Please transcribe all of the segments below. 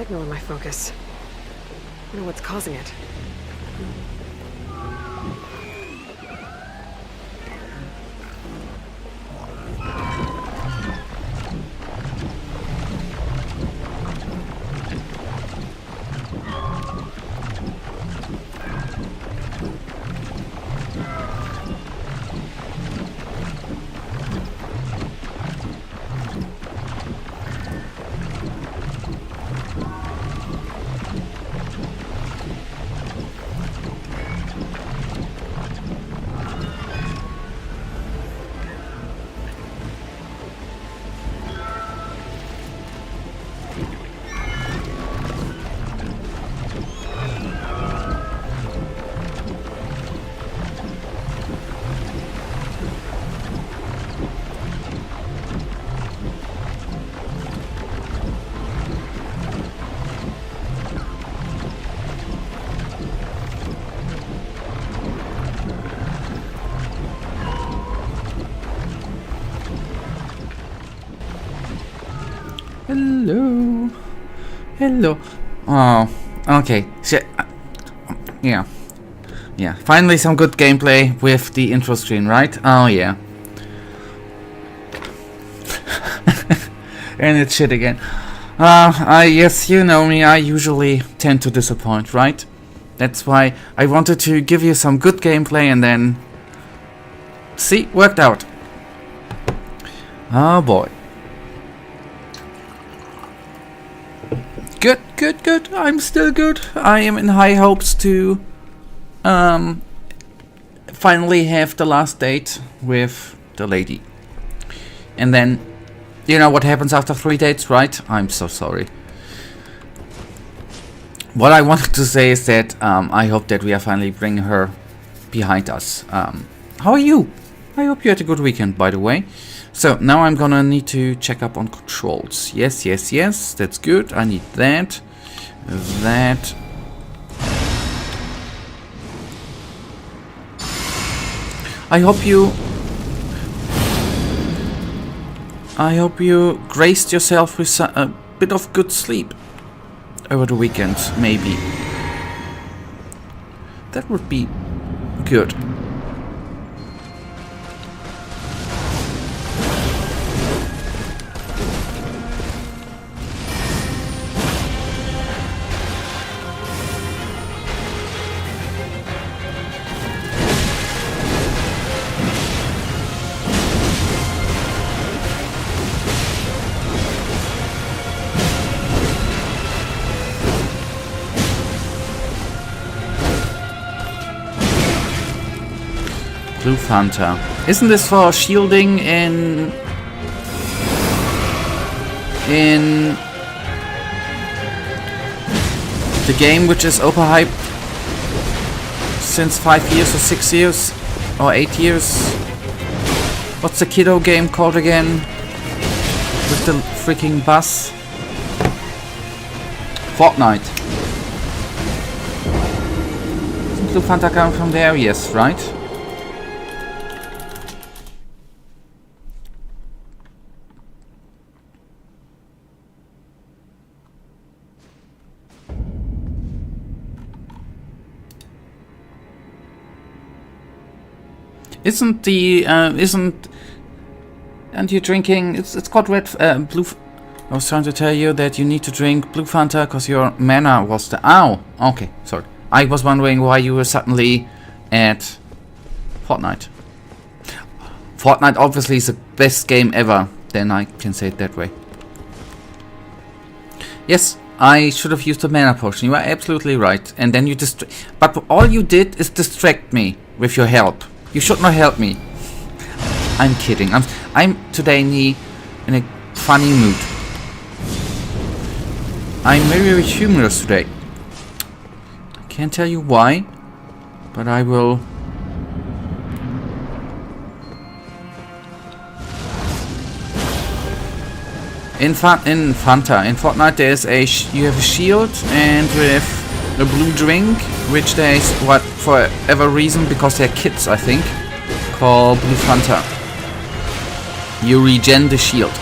signal in my focus. I wonder what's causing it. Hello. Hello. Oh, okay. Yeah. Yeah. Finally some good gameplay with the intro screen, right? Oh, yeah. And it's shit again. Yes, you know me. I usually tend to disappoint, right? That's why I wanted to give you some good gameplay and then... See? Worked out. Oh, boy. Good, good, good. I'm still good. I am in high hopes to finally have the last date with the lady. And then, you know what happens after 3 dates, right? I'm so sorry. What I wanted to say is that I hope that we are finally bringing her behind us. How are you? I hope you had a good weekend, by the way. So, now I'm gonna need to check up on controls. Yes, yes, yes, that's good. I need that. That. I hope you graced yourself with a bit of good sleep over the weekend, maybe. That would be good. Blue Fanta. Isn't this for shielding in the game, which is overhyped since 5 years or 6 years or 8 years? What's the kiddo game called again? With the freaking bus? Fortnite. Isn't Blue Fanta coming from there? Yes, right? Aren't you drinking, it's called blue, I was trying to tell you that you need to drink Blue Fanta because your mana was ow, okay, sorry. I was wondering why you were suddenly at Fortnite. Fortnite obviously is the best game ever, then I can say it that way. Yes, I should have used a mana potion, you are absolutely right. And then you but all you did is distract me with your help. You should not help me. I'm kidding. I'm today in a funny mood. I'm very, very humorous today. I can't tell you why, but I will. In Fortnite, there's you have a shield and with a blue drink, which there is, what, for whatever reason, because they're kids, I think, called Blue Fanta. You regen the shield.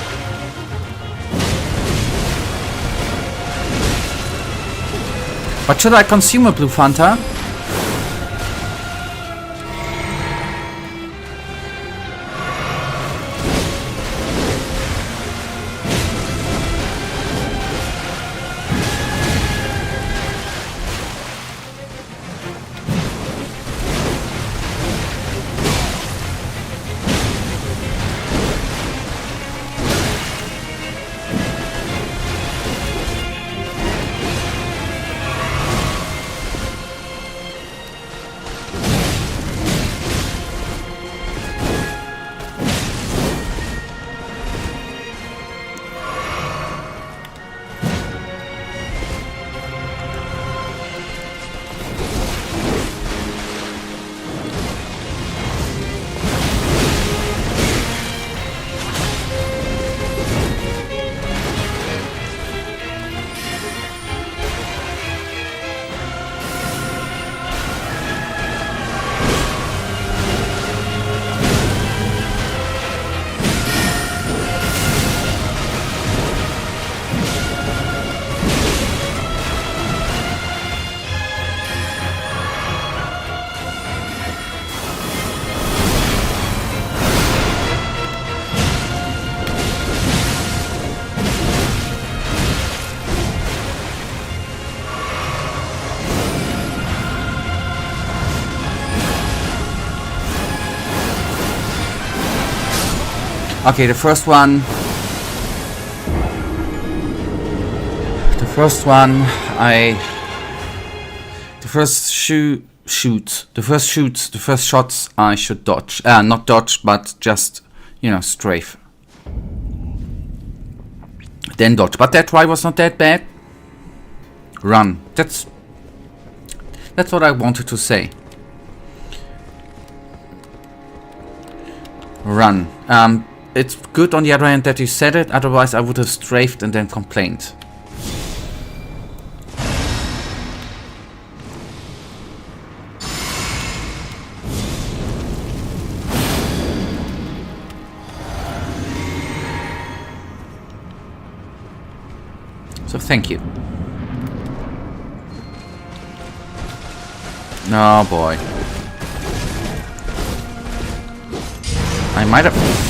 But should I consume a blue Fanta? Okay, the first one, the first shots I should dodge. Not dodge, but just, you know, strafe. Then dodge. But that try was not that bad. Run. That's what I wanted to say. Run. It's good on the other hand that you said it, otherwise I would have strafed and then complained. So thank you. No, boy. I might have...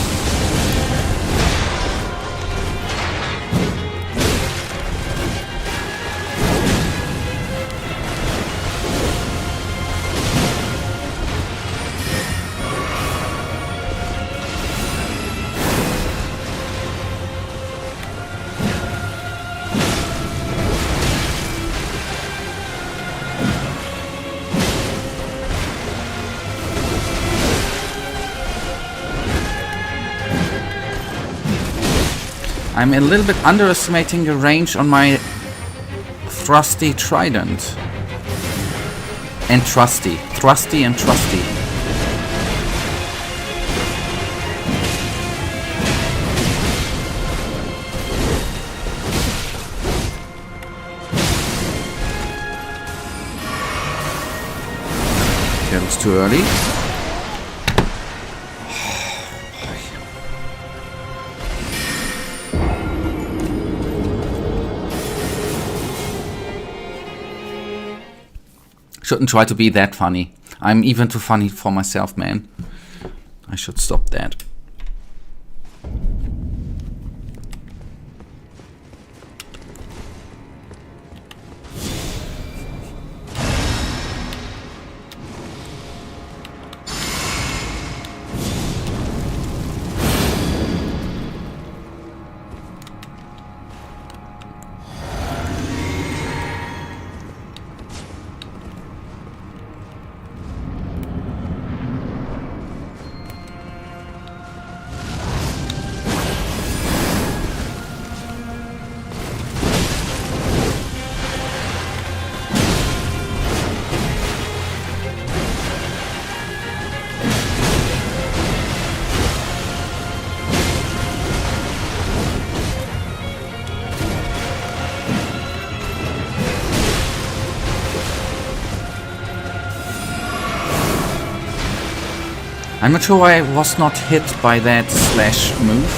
I'm a little bit underestimating the range on my thrusty trident. And trusty. Thrusty and trusty. That was too early. Shouldn't try to be that funny. I'm even too funny for myself, man. I should stop that. I'm not sure why I was not hit by that slash move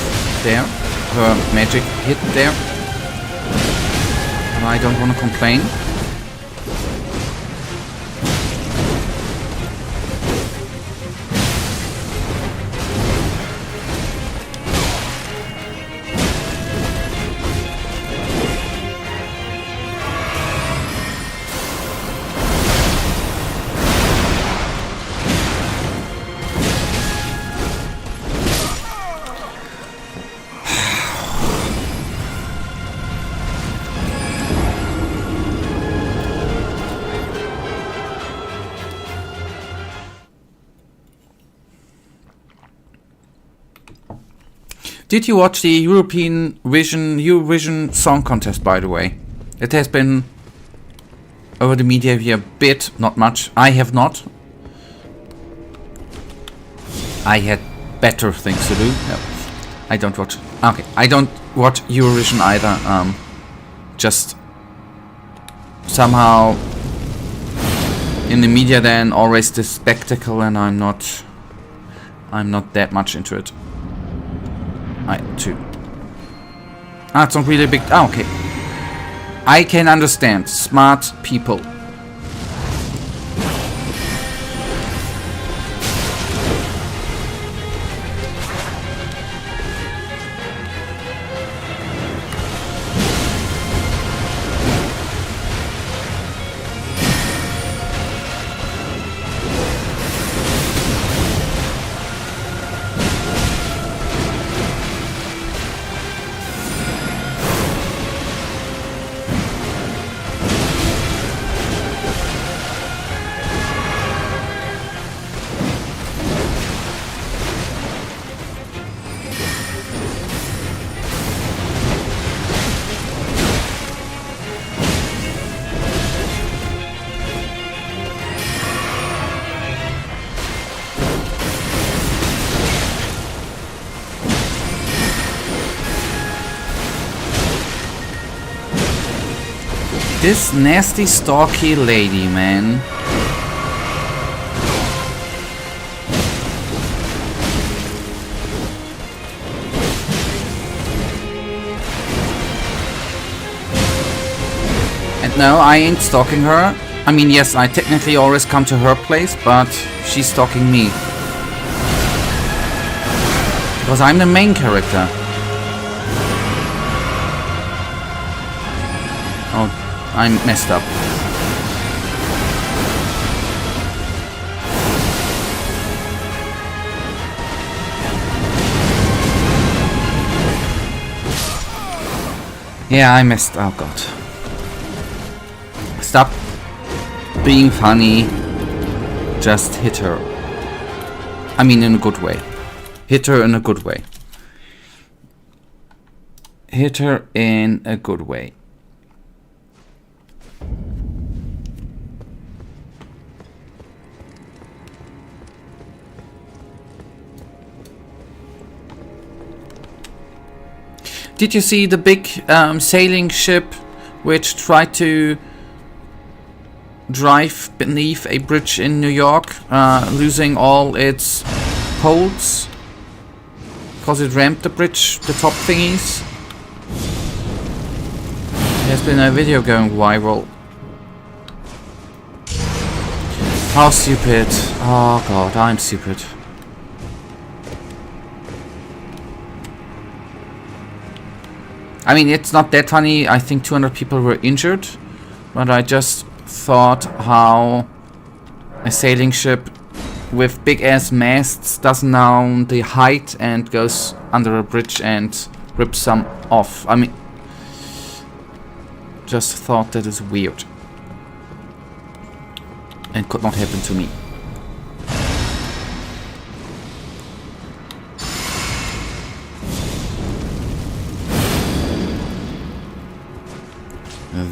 there. Her magic hit there. But I don't want to complain. Did you watch the Eurovision Song Contest, by the way? It has been over the media here a bit, not much. I have not. I had better things to do. No, I don't watch. Okay, I don't watch Eurovision either. Just somehow in the media then always this spectacle, and I'm not that much into it. It's not really big. Okay, I can understand smart people. This nasty, stalky lady, man. And no, I ain't stalking her. I mean, yes, I technically always come to her place, but she's stalking me. Because I'm the main character. Oh, I'm messed up. Yeah, I messed up. Oh god. Stop being funny. Just hit her. I mean, in a good way. Hit her in a good way. Hit her in a good way. Did you see the big sailing ship which tried to drive beneath a bridge in New York, losing all its poles because it rammed the bridge, the top thingies? There's been a video going viral. How stupid. Oh god, I'm stupid. I mean, it's not that funny. I think 200 people were injured, but I just thought how a sailing ship with big ass masts doesn't know the height and goes under a bridge and rips some off. I mean, just thought that is weird and could not happen to me.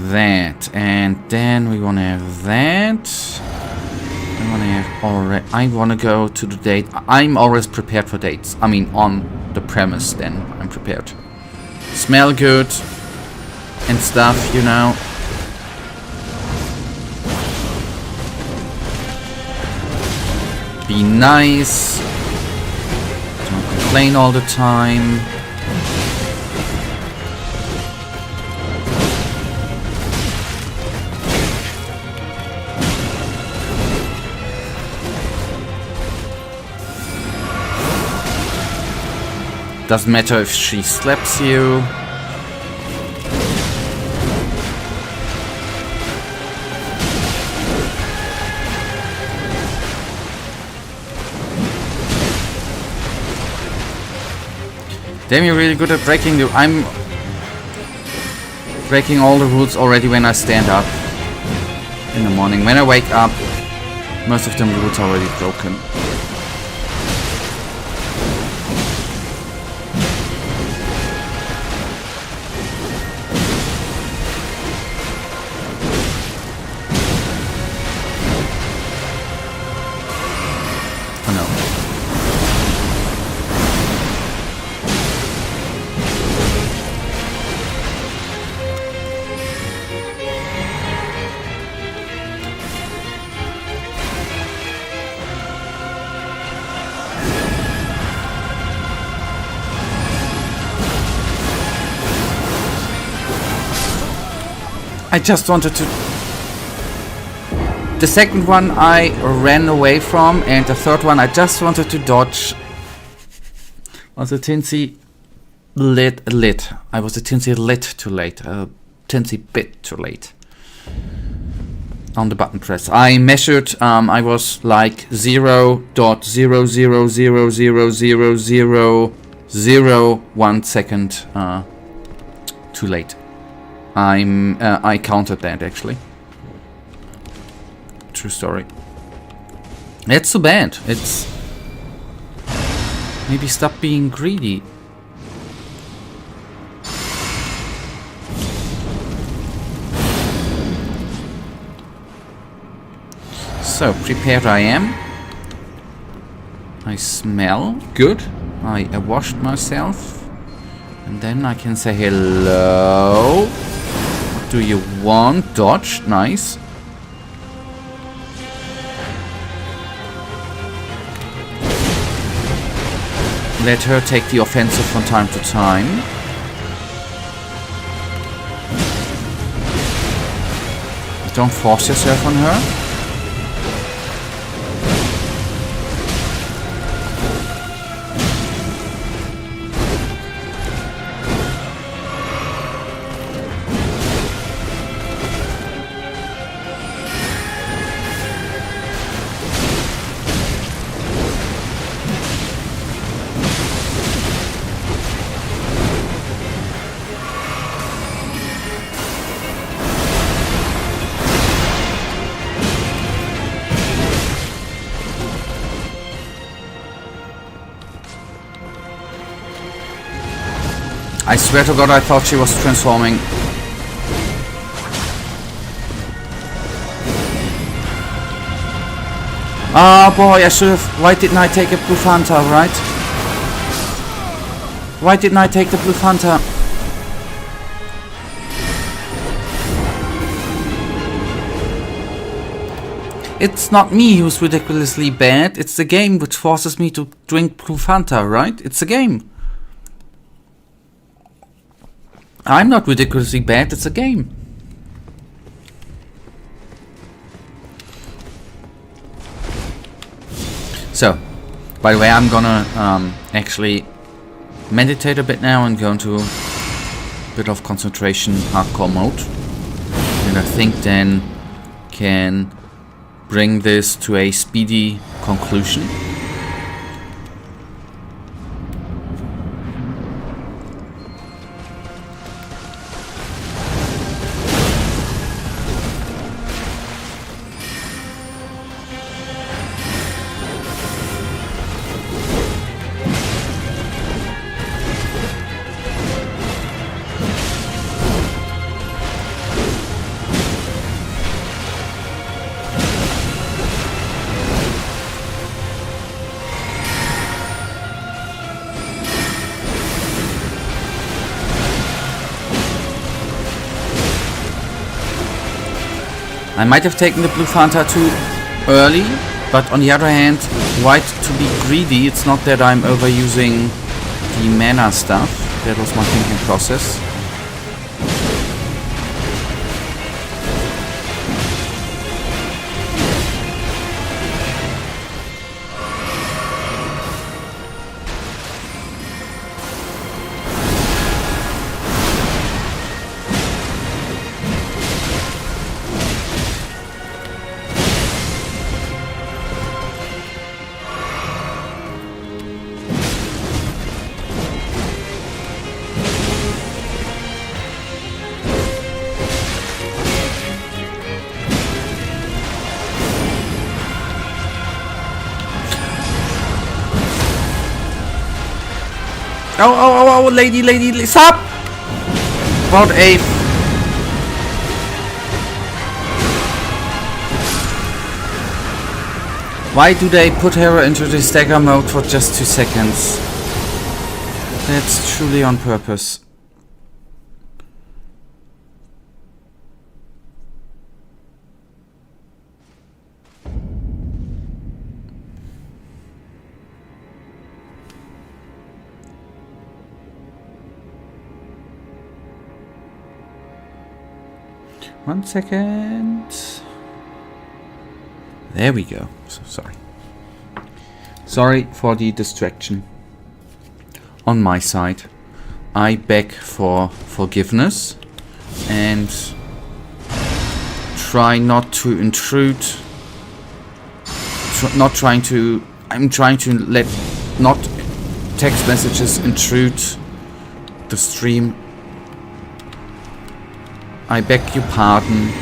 That, and then we want to have that. I want to have already. I want to go to the date. I'm always prepared for dates. I mean, on the premise, then I'm prepared. Smell good and stuff, you know. Be nice. Don't complain all the time. Doesn't matter if she slaps you. Damn, you're really good at breaking the... I'm breaking all the rules already when I stand up in the morning. When I wake up, most of the rules are already broken. I just wanted to... The second one I ran away from, and the third one I just wanted to dodge. Was a tinsy lit. I was a tinsy lit too late. A tinsy bit too late. On the button press. I measured, I was like 0.000000001 second too late. I counted that actually. True story. It's so bad. It's... Maybe stop being greedy. So, prepared I am. I smell good. I washed myself. And then I can say hello. What do you want? Dodge. Nice. Let her take the offensive from time to time. Don't force yourself on her. I swear to God, I thought she was transforming. Oh boy, I should have... Why didn't I take a blue Fanta, right? Why didn't I take the blue Fanta? It's not me who's ridiculously bad, it's the game which forces me to drink blue Fanta, right? It's the game. I'm not ridiculously bad, it's a game. So, by the way, I'm gonna actually meditate a bit now and go into a bit of concentration hardcore mode. And I think then can bring this to a speedy conclusion. I might have taken the blue Fanta too early, but on the other hand, why to be greedy? It's not that I'm overusing the mana stuff. That was my thinking process. Oh, lady, stop! About a... Why do they put her into the stagger mode for just 2 seconds? That's truly on purpose. 1 second. There we go. So sorry. Sorry for the distraction. On my side, I beg for forgiveness and try not to intrude. I'm trying to let not text messages intrude the stream. I beg your pardon.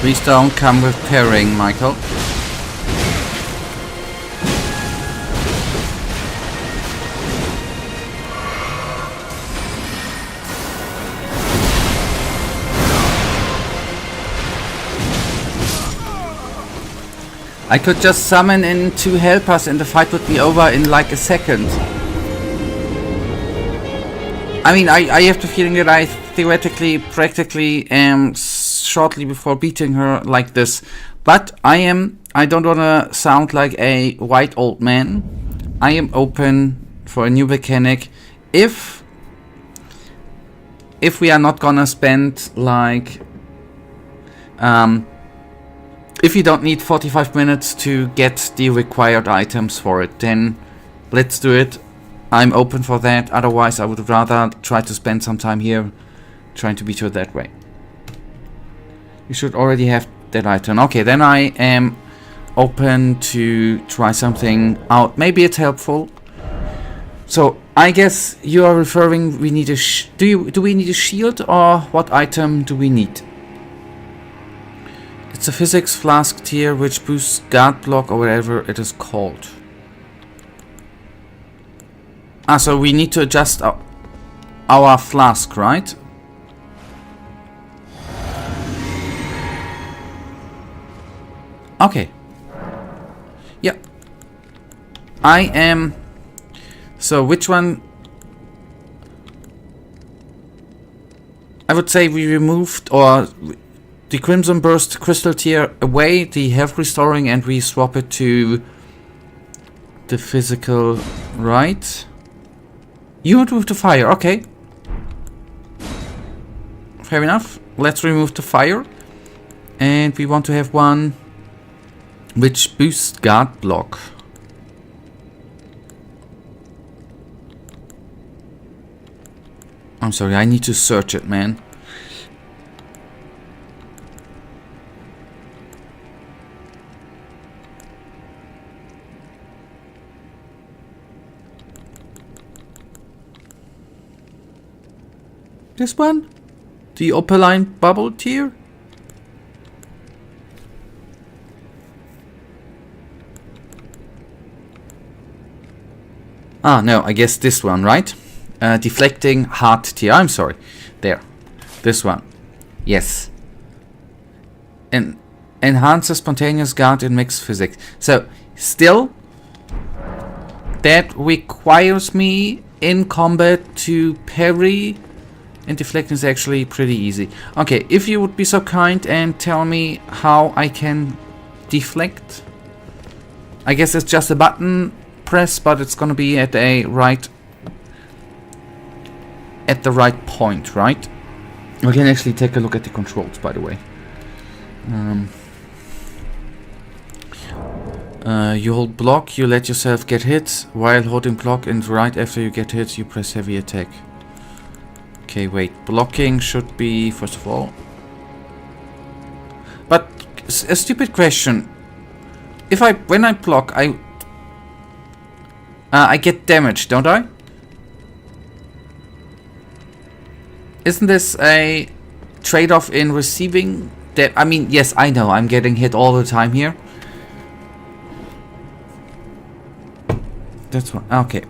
Please don't come with pairing, Michael. I could just summon in 2 helpers and the fight would be over in like a second. I mean, I have the feeling that I theoretically, practically am shortly before beating her like this. But I don't wanna sound like a white old man. I am open for a new mechanic if we are not gonna spend like if you don't need 45 minutes to get the required items for it, then let's do it. I'm open for that. Otherwise, I would rather try to spend some time here trying to beat her that way. You should already have that item. Okay, then I am open to try something out. Maybe it's helpful. So I guess you are referring. We need a. Do we need a shield, or what item do we need? It's a physics flask tier which boosts guard block or whatever it is called. Ah, so we need to adjust our flask, right? Okay. Yeah. I am So which one? I would say we removed or the Crimson Burst Crystal Tier away, the health restoring, and we swap it to the physical, right? You remove the fire, okay. Fair enough. Let's remove the fire. And we want to have one which boosts guard block. I'm sorry, I need to search it, man. This one? The opaline bubble tier? Ah, no, I guess this one, right? Deflecting heart tier. I'm sorry. There. This one. Yes. And enhances spontaneous guard in mixed physics. So, still, that requires me in combat to parry. And deflecting is actually pretty easy. Okay, if you would be so kind and tell me how I can deflect. I guess it's just a button press, but it's gonna be at the right point, right? We can actually take a look at the controls, by the way. You hold block, you let yourself get hit. While holding block, and right after you get hit, you press heavy attack. Okay, wait. Blocking should be, first of all. But, a stupid question. When I block, I get damage, don't I? Isn't this a trade-off in receiving that? I mean, yes, I know, I'm getting hit all the time here. That's one. Okay.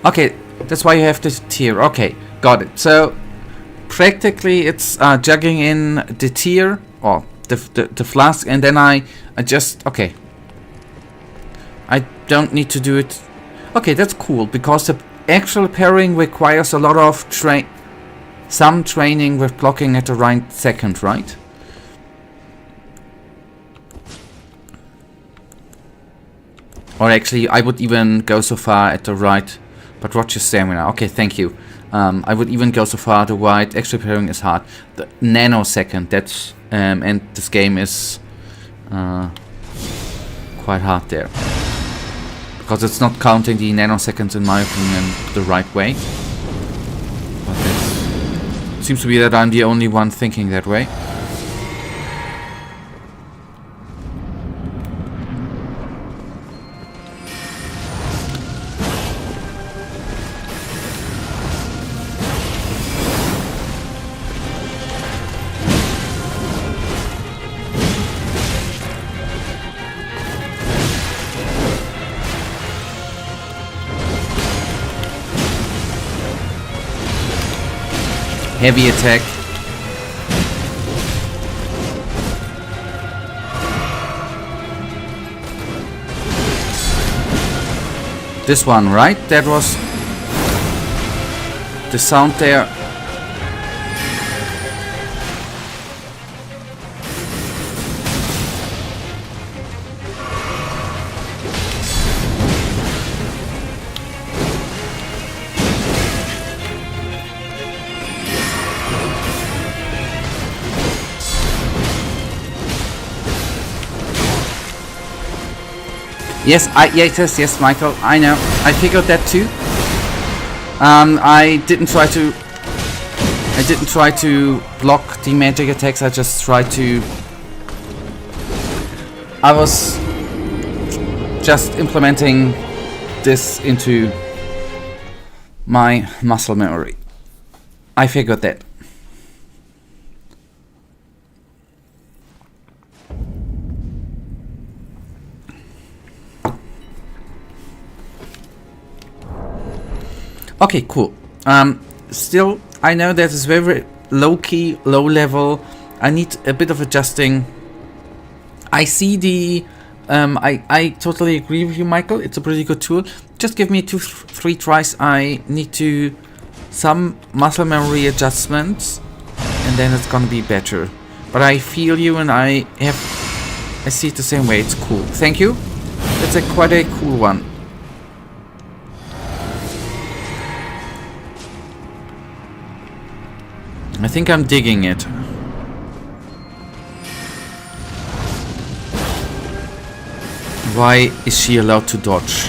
Okay, that's why you have this tier. Okay, got it. So, practically it's jugging in the tier, or the flask, and then I just... Okay. I don't need to do it... Okay, that's cool, because the actual parrying requires a lot of some training with blocking at the right second, right? Or actually, I would even go so far at the right... But watch your stamina. Okay, thank you. I would even go so far the right. Extra parrying is hard. The nanosecond, that's... and this game is... quite hard there. Because it's not counting the nanoseconds, in my opinion, the right way. But it seems to be that I'm the only one thinking that way. Heavy attack. This one, right? That was the sound there. Yes, Michael. I know. I figured that too. I didn't try to block the magic attacks. I just tried to. I was just implementing this into my muscle memory. I figured that. Okay, cool. Still, I know that it's very low-key, low-level. I need a bit of adjusting. I see the I totally agree with you, Michael. It's a pretty good tool. Just give me 2-3 tries. I need to some muscle memory adjustments, and then it's gonna be better. But I feel you, and I see it the same way. It's cool. Thank you. It's quite a cool one. I think I'm digging it. Why is she allowed to dodge?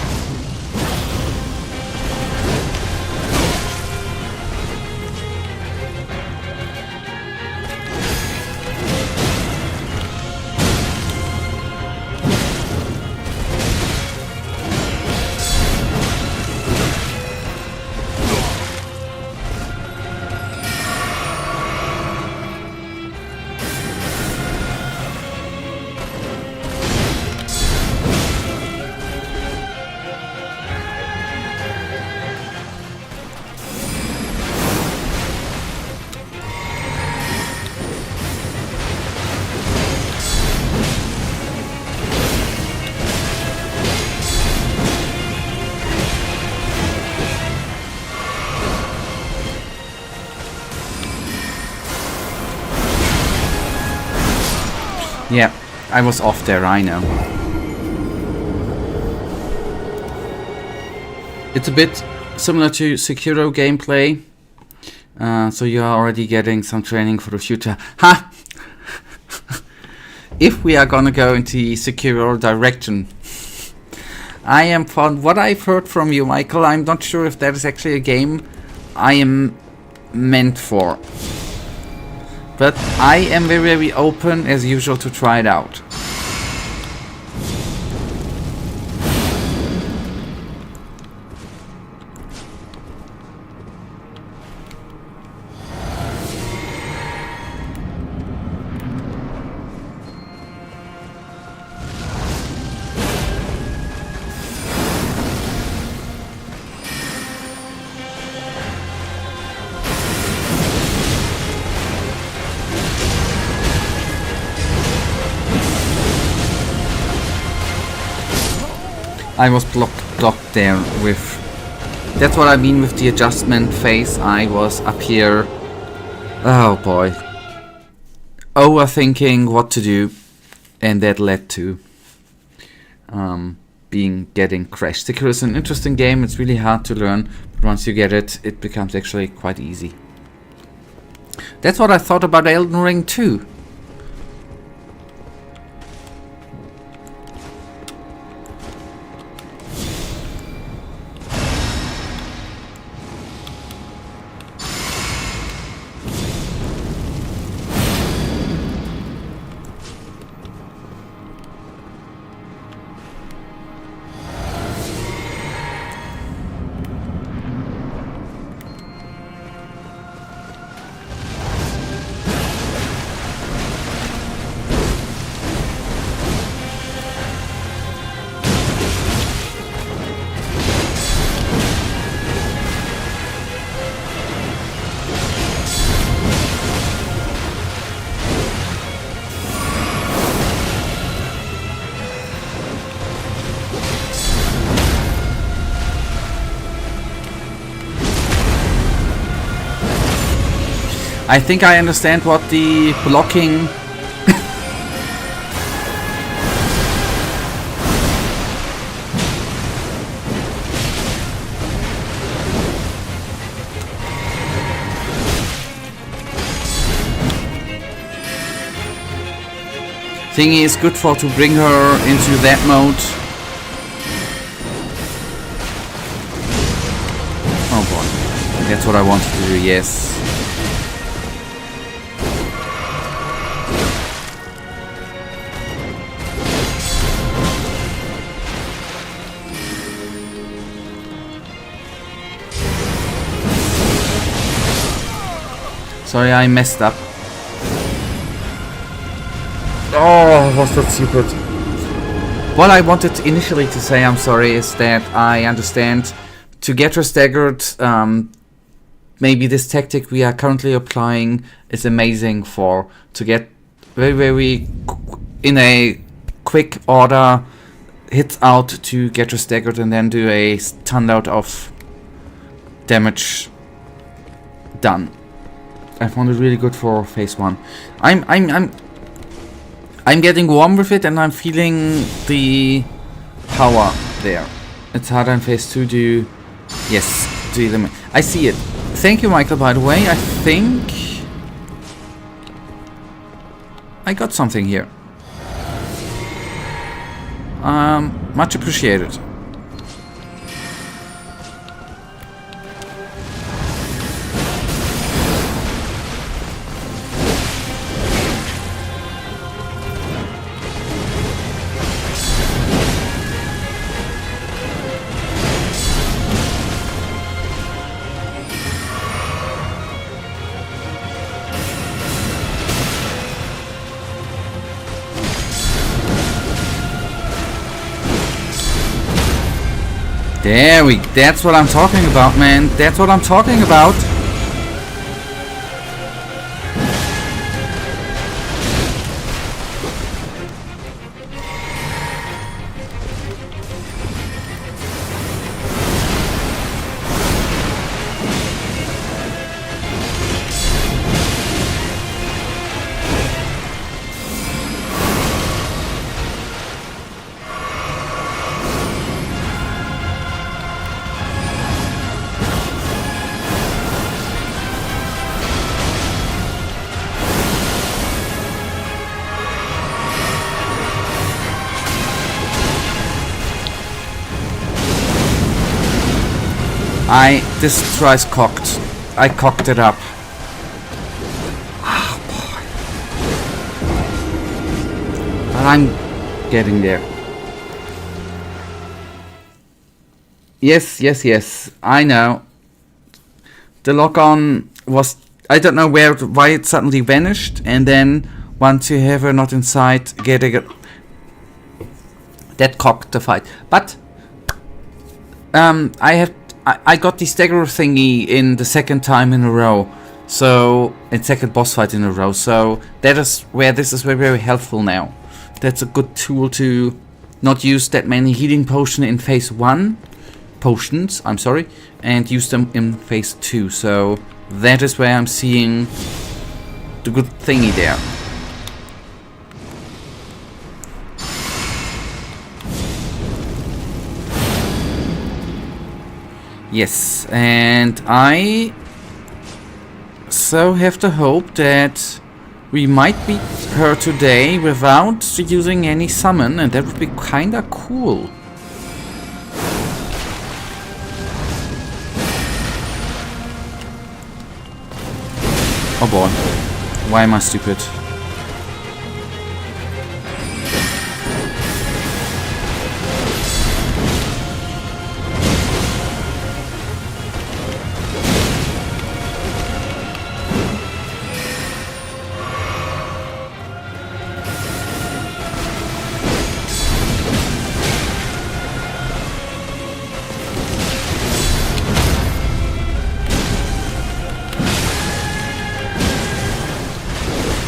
Yeah, I was off there, I know. It's a bit similar to Sekiro gameplay, so you are already getting some training for the future. Ha! If we are gonna go into the Sekiro direction, I am, from what I've heard from you, Michael, I'm not sure if that is actually a game I am meant for. But I am very, very open, as usual, to try it out. I was blocked there with... That's what I mean with the adjustment phase. I was up here... Oh boy. Overthinking what to do. And that led to... getting crashed. Sekiro is an interesting game. It's really hard to learn. But once you get it, it becomes actually quite easy. That's what I thought about Elden Ring too. I think I understand what the blocking thingy is good for, to bring her into that mode. Oh boy, that's what I wanted to do, yes. Sorry, I messed up. Oh, was that stupid. What I wanted initially to say, I'm sorry, is that I understand to get her staggered, maybe this tactic we are currently applying is amazing to get very, very in a quick order hits out to get her staggered and then do a ton load of damage. Done. I found it really good for phase 1. I'm getting warm with it and I'm feeling the power there. It's harder in phase 2 to do them. I see it. Thank you, Michael, by the way. I think I got something here. Much appreciated. That's what I'm talking about, man. That's what I'm talking about. This tries cocked. I cocked it up. Oh boy. But I'm getting there. Yes. I know. The lock-on was... I don't know why it suddenly vanished, and then once you have her not inside, that cocked the fight. But I got the stagger thingy in the second time in a row, so second boss fight in a row. So that is where this is very, very helpful now. That's a good tool to not use that many healing potions in phase 1, and use them in phase 2. So that is where I'm seeing the good thingy there. Yes, and I so have the hope that we might beat her today without using any summon, and that would be kinda cool. Oh boy, why am I stupid?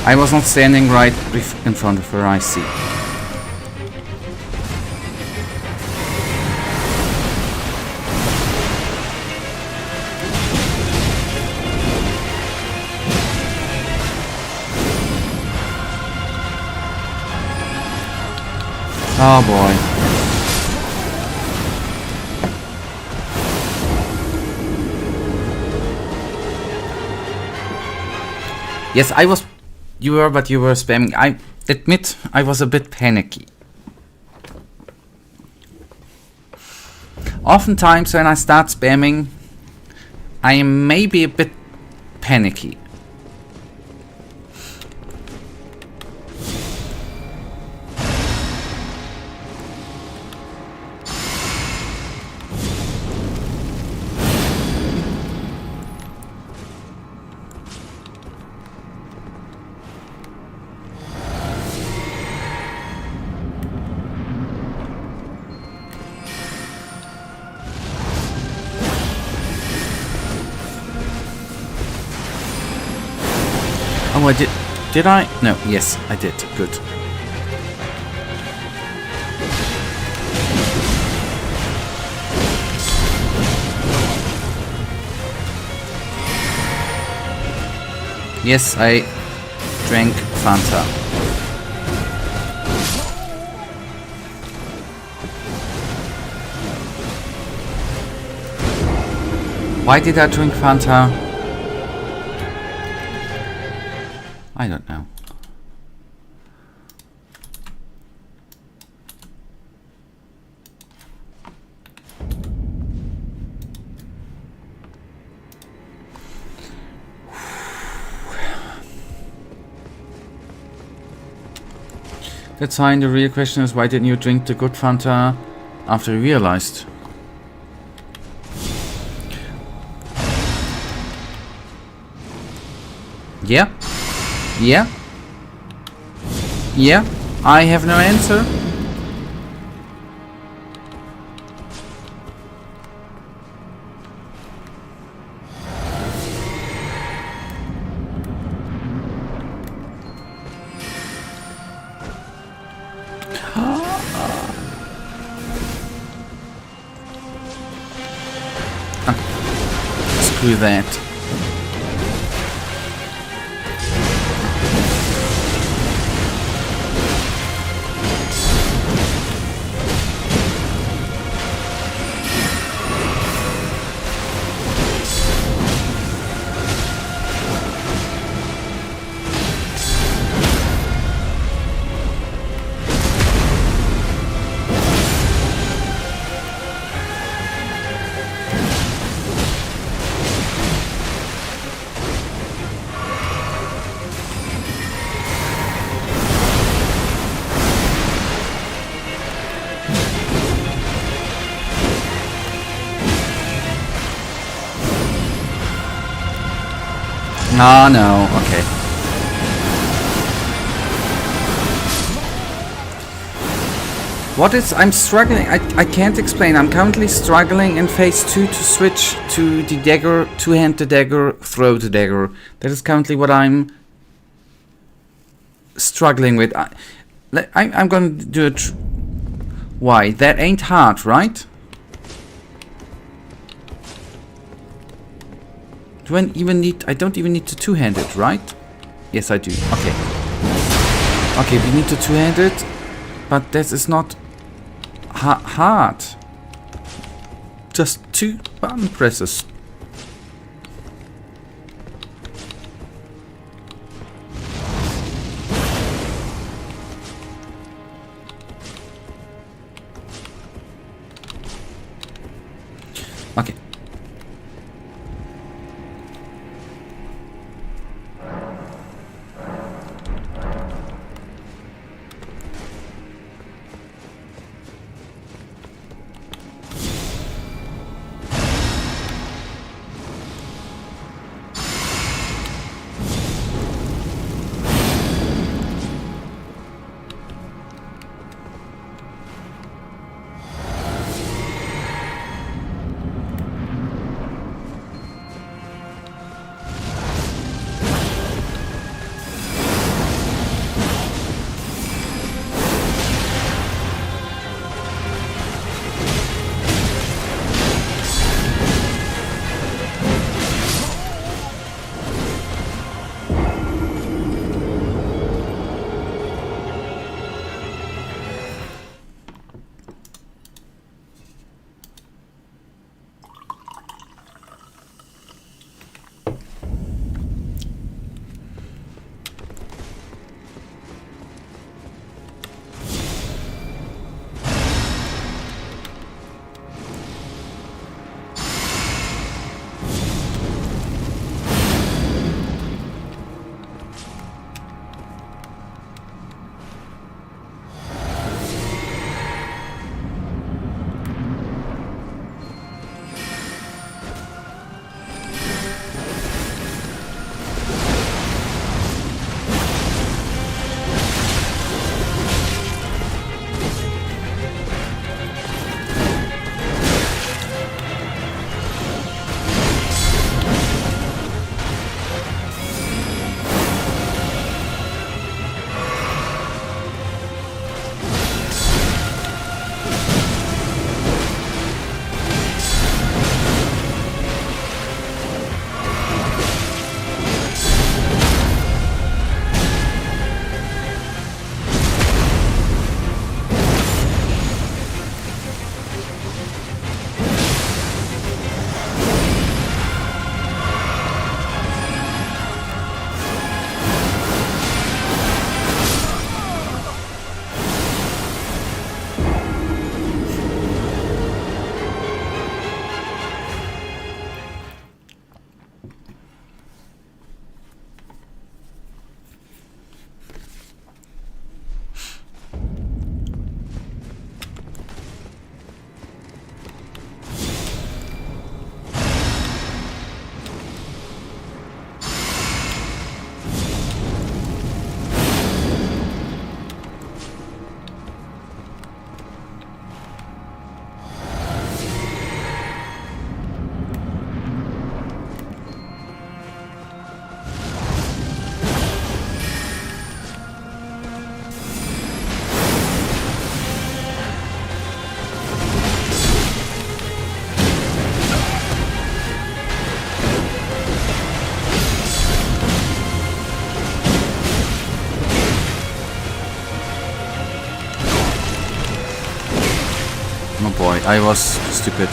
I was not standing right in front of her, I see. Oh boy. Yes, you were spamming. I admit I was a bit panicky. Oftentimes when I start spamming, I am maybe a bit panicky. Oh, I did I? No, yes, I did. Good. Yes, I drank Fanta. Why did I drink Fanta? I don't know. That's fine. The real question is, why didn't you drink the good Fanta after you realized? Yeah? Yeah? Yeah? I have no answer. Screw that. Ah, no, okay. What is... I'm struggling, I can't explain. I'm currently struggling in phase 2 to switch to the dagger, two-hand the dagger, throw the dagger. That is currently what I'm struggling with. I'm gonna do it... Why? That ain't hard, right? Do I even need... I don't even need to two-hand it, right? Yes, I do. Okay. Okay, we need to two-hand it, but this is not hard. Just 2 button presses. Okay. Oh boy, I was stupid.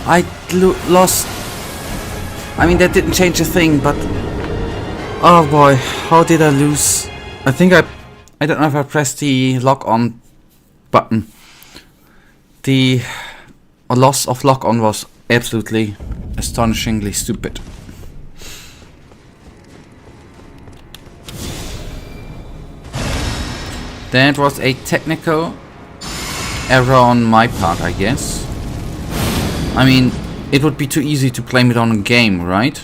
I lost. I mean, that didn't change a thing, but oh boy, how did I lose? I think I don't know if I pressed the lock on button. The loss of lock on was absolutely astonishingly stupid. That was a technical error on my part, I guess. I mean, it would be too easy to blame it on a game, right?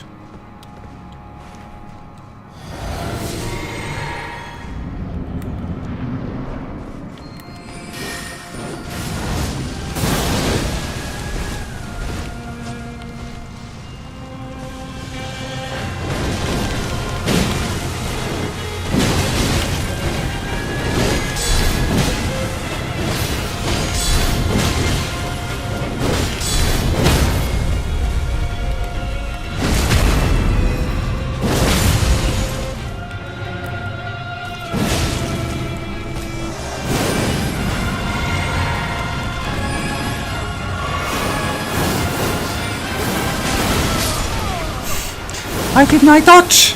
Why didn't I dodge?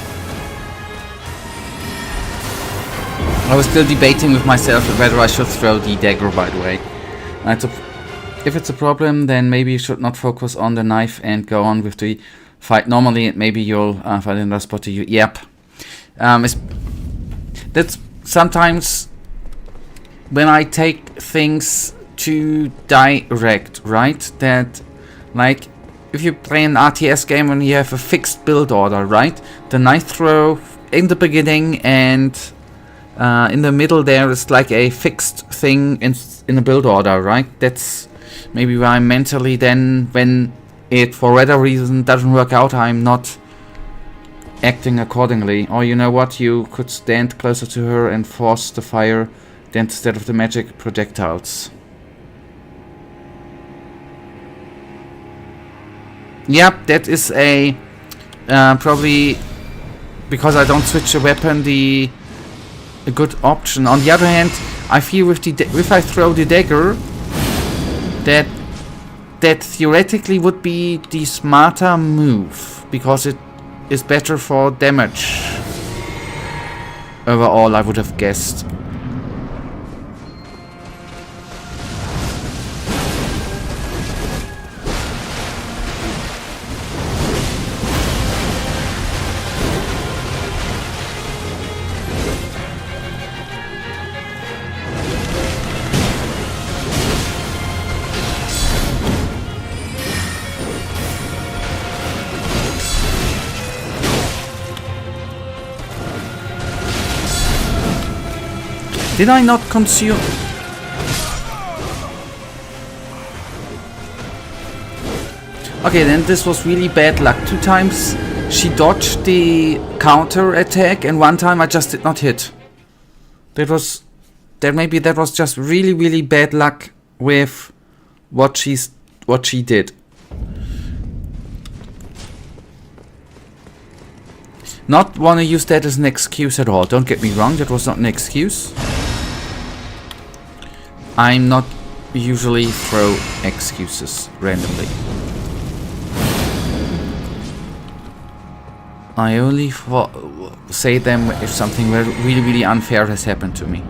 I was still debating with myself whether I should throw the dagger, by the way. If it's a problem, then maybe you should not focus on the knife and go on with the fight normally, and maybe you'll find another spot to you. Yep. That's sometimes when I take things too direct, right? That, like, if you play an RTS game and you have a fixed build order, right? The knife throw in the beginning and in the middle there is like a fixed thing in the build order, right? That's maybe why I'm mentally then, when it for whatever reason doesn't work out, I'm not acting accordingly. Or you know what, you could stand closer to her and force the fire then instead of the magic projectiles. Yep, that is a probably, because I don't switch a weapon, a good option. On the other hand, I feel with if I throw the dagger, that theoretically would be the smarter move, because it is better for damage overall, I would have guessed. Did I not consume... Okay, then this was really bad luck. 2 times she dodged the counter attack, and 1 time I just did not hit. Maybe that was just really, really bad luck with what she did. Not want to use that as an excuse at all. Don't get me wrong, that was not an excuse. I'm not usually throw excuses randomly. I only say them if something really, really unfair has happened to me.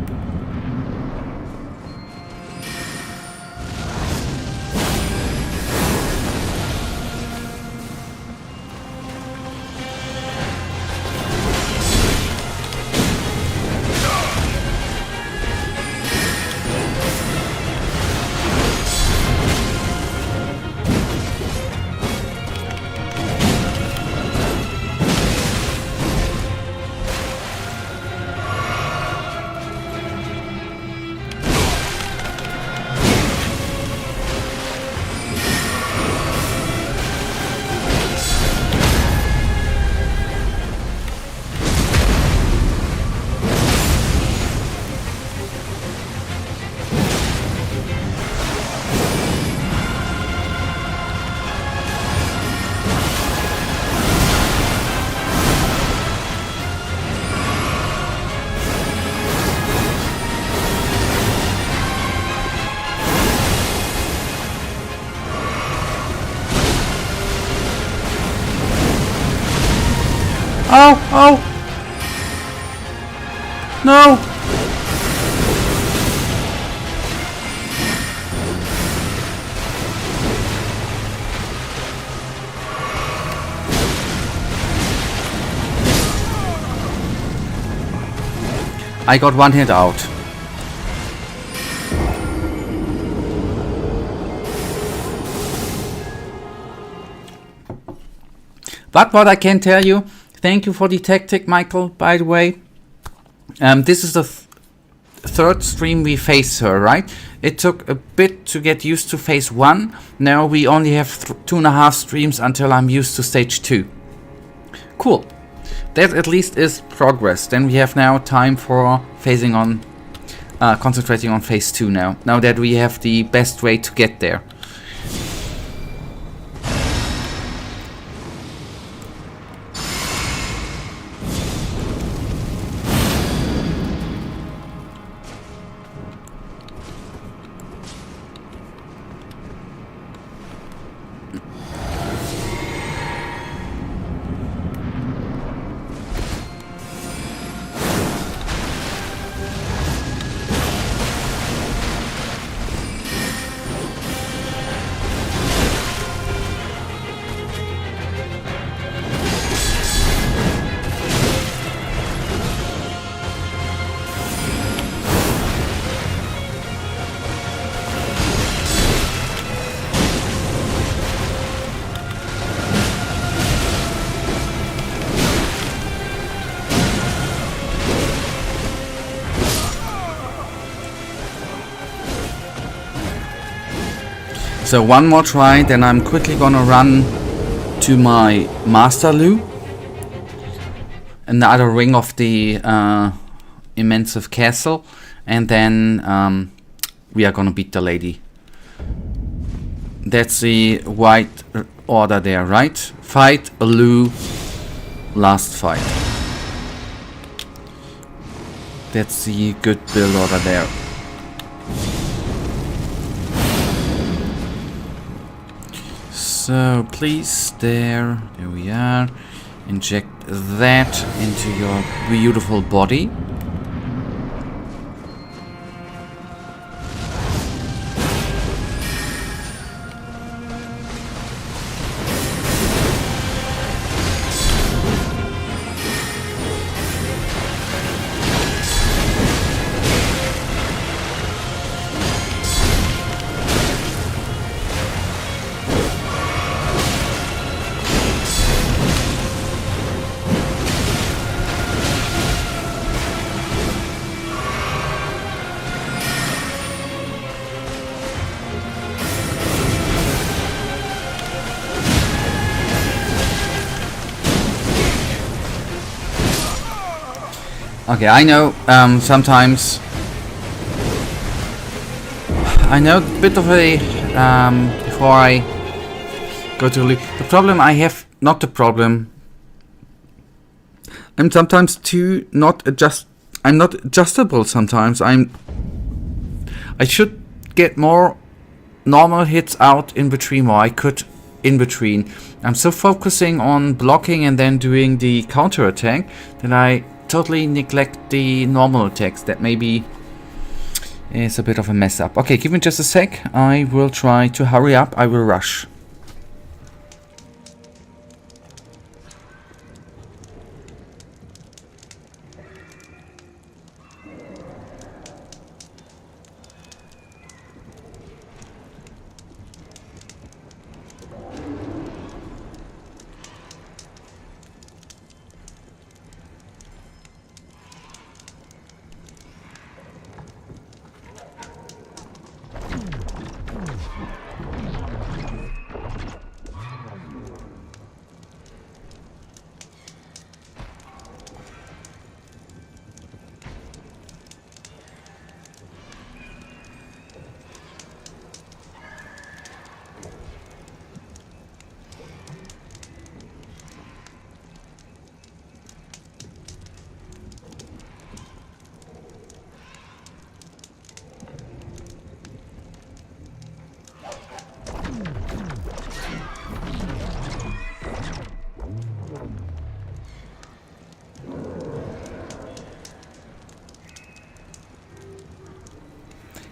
Oh! Oh! No! I got 1 hit out. But what I can tell you, thank you for the tactic, Michael, by the way. This is the third stream we face her, right? It took a bit to get used to phase 1. Now we only have 2.5 streams until I'm used to stage 2. Cool. That at least is progress. Then we have now time for concentrating on phase 2 now. Now that we have the best way to get there. So one more try, then I'm quickly gonna run to my Master Lu, another ring of the immense castle, and then we are gonna beat the lady. That's the white order there, right? Fight, Lu, last fight. That's the good build order there. So please, there we are. Inject that into your beautiful body. Okay, I know, sometimes... I know a bit of a... before I go to leave... The problem I have... Not the problem... I'm sometimes too not adjust... I'm not adjustable sometimes. I should get more normal hits out in between, or I could in between. I'm so focusing on blocking and then doing the counter attack that I totally neglect the normal attacks. That maybe is a bit of a mess up. Okay, give me just a sec. I will try to hurry up. I will rush.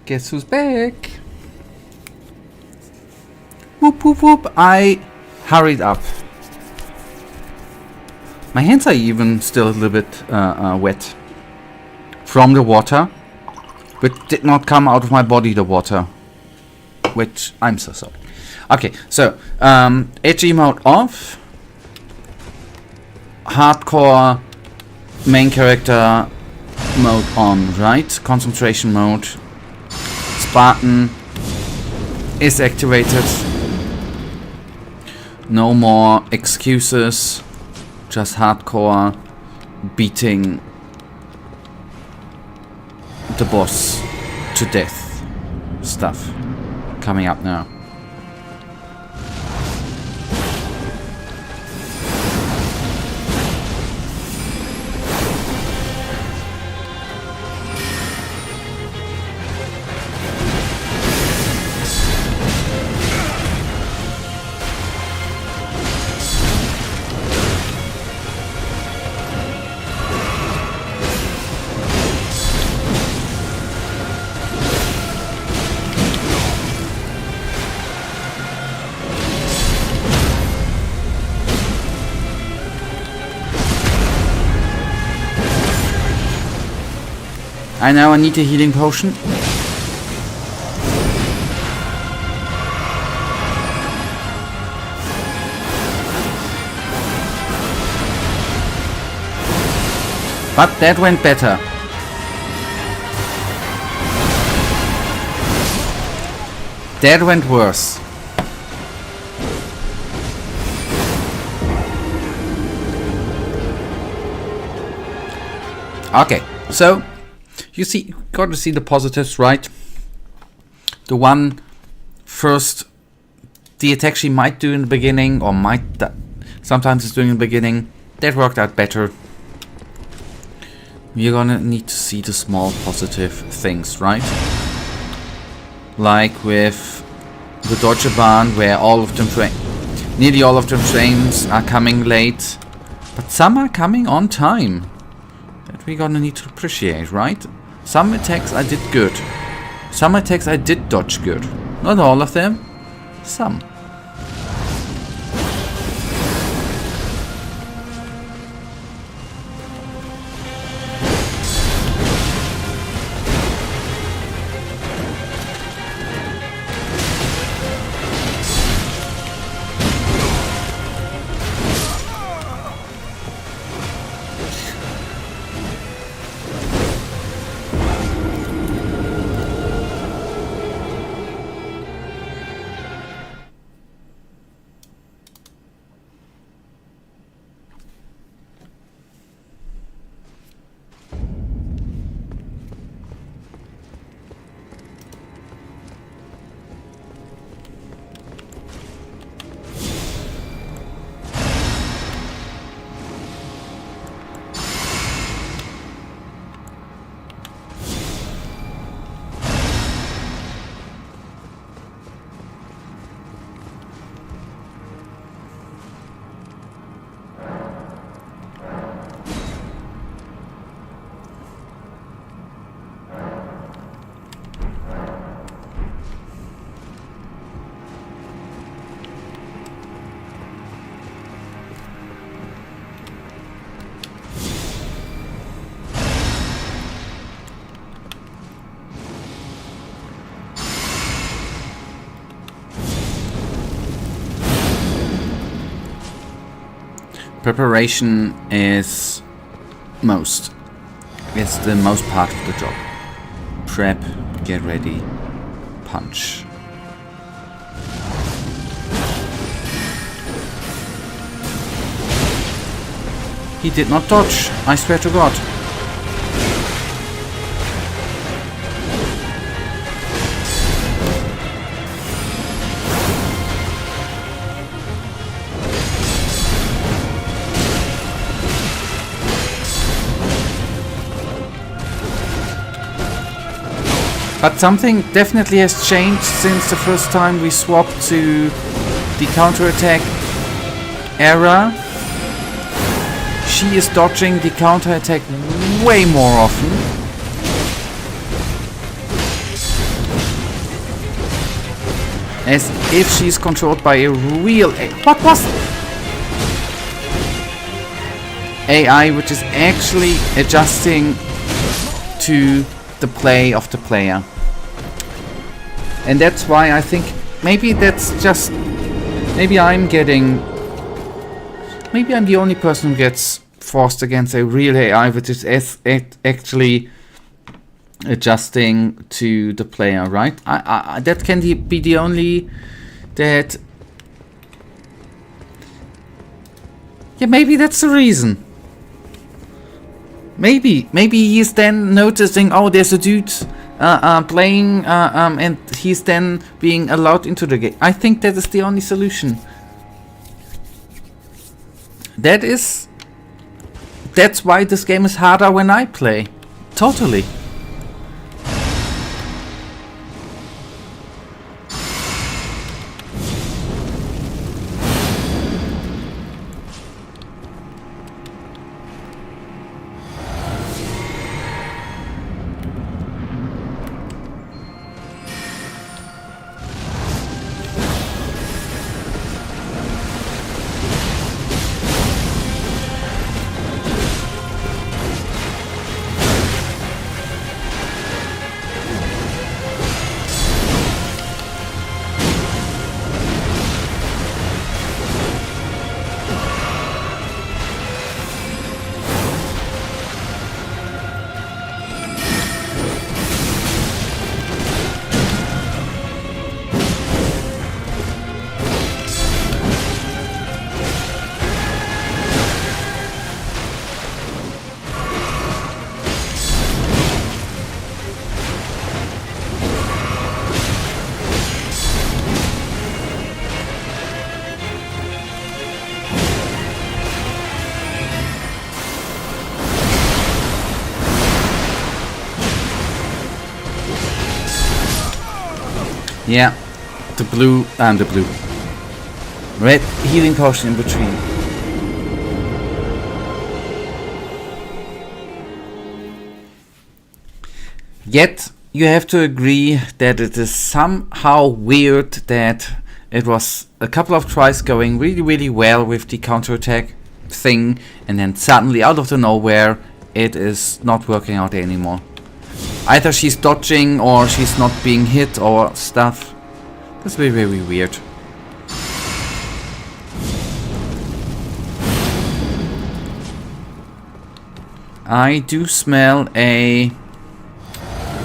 Guess who's back? Whoop whoop whoop. I hurried up. My hands are even still a little bit wet from the water, but did not come out of my body, the water, which I'm so sorry. Okay, so HE mode off, hardcore main character mode on, right? Concentration mode. Spartan is activated. No more excuses. Just hardcore beating the boss to death stuff coming up now. I know I need a healing potion. But that went better. That went worse. Okay, so you see, you got to see the positives, right? The one first, the attack she might do in the beginning, or sometimes it's doing in the beginning, that worked out better. We're gonna need to see the small positive things, right? Like with the Deutsche Bahn, where all of them nearly all of the trains are coming late, but some are coming on time. That we're gonna need to appreciate, right? Some attacks I did good. Some attacks I did dodge good. Not all of them. Some. Preparation is it's the most part of the job. Prep, get ready, punch. He did not dodge, I swear to God. But something definitely has changed since the first time we swapped to the counterattack era. She is dodging the counterattack way more often. As if she's controlled by a real what was AI, which is actually adjusting to the play of the player. And that's why I think maybe I'm the only person who gets forced against a real AI, which is actually adjusting to the player, right? That can be the only that. Yeah, maybe that's the reason. Maybe he's then noticing, oh, there's a dude playing, and he's then being allowed into the game. I think that is the only solution. That's why this game is harder when I play. Totally. Yeah, the blue and the blue. Red healing potion in between. Yet, you have to agree that it is somehow weird that it was a couple of tries going really, really well with the counterattack thing, and then suddenly, out of the nowhere, it is not working out anymore. Either she's dodging or she's not being hit or stuff. That's very, very weird. I do smell a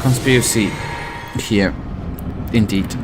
conspiracy here, indeed.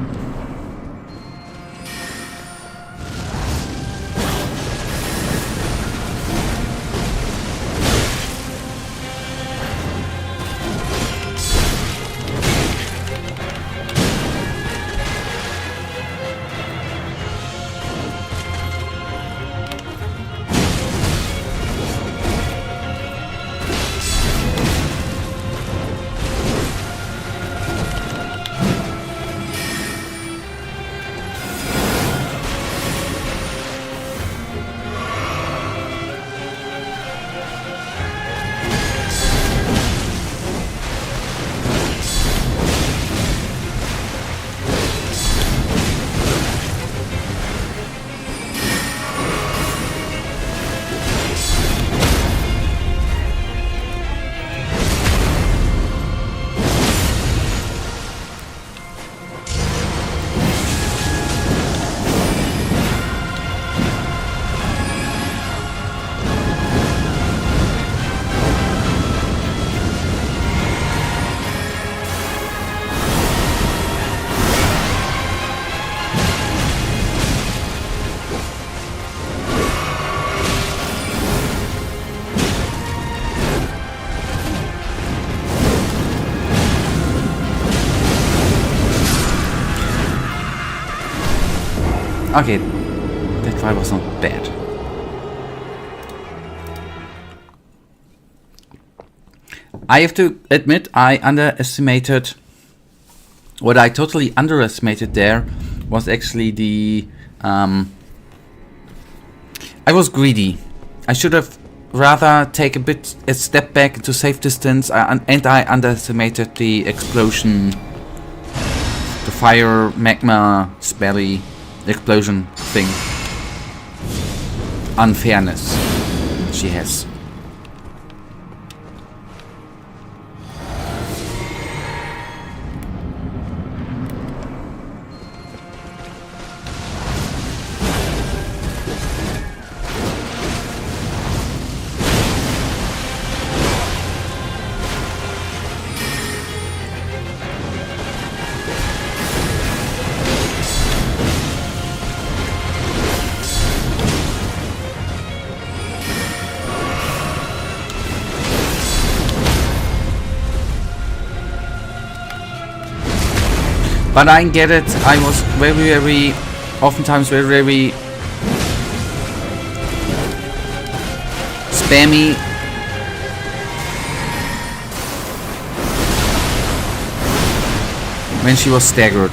Okay, that try was not bad. I have to admit, I underestimated. What I totally underestimated there was actually the. I was greedy. I should have rather take a step back into safe distance, and I underestimated the explosion, the fire, magma, spelly explosion thing. Unfairness she has. But I get it, I was very, oftentimes very spammy. When she was staggered.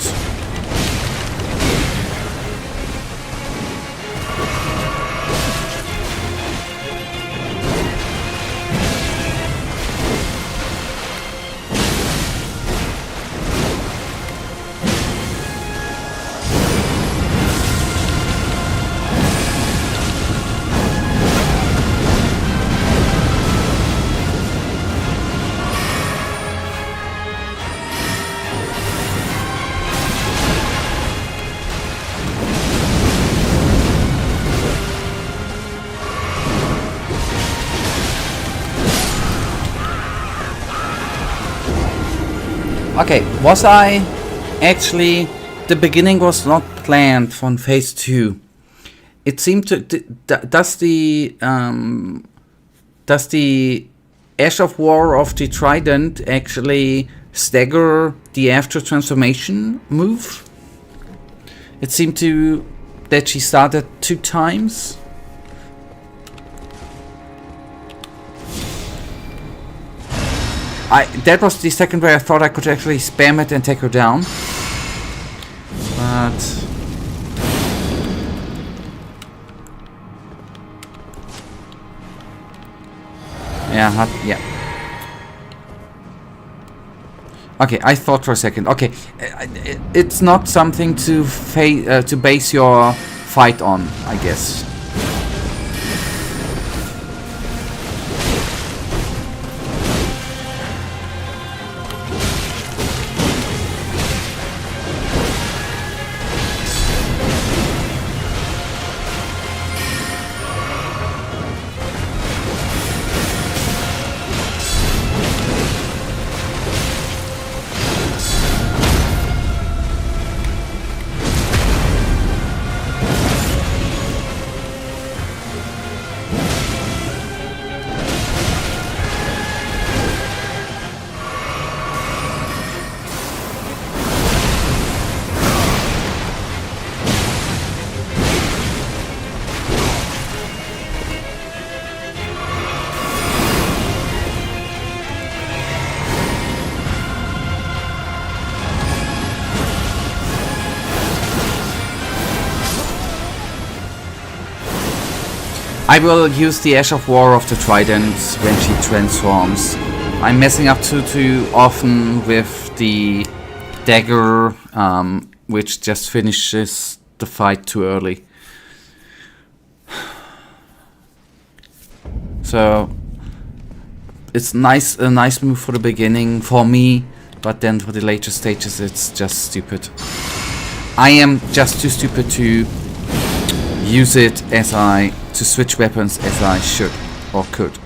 Okay, was I actually... The beginning was not planned from phase 2. It seemed to... Does the Ash of War of the Trident actually stagger the after transformation move? It seemed to... that she started 2 times. That was the second way I thought I could actually spam it and take her down. But... yeah. Okay, I thought for a second. Okay, it's not something to base your fight on, I guess. I will use the Ash of War of the Trident when she transforms. I'm messing up too often with the dagger, which just finishes the fight too early. So it's a nice move for the beginning for me, but then for the later stages it's just stupid. I am just too stupid to use it to switch weapons as I should or could.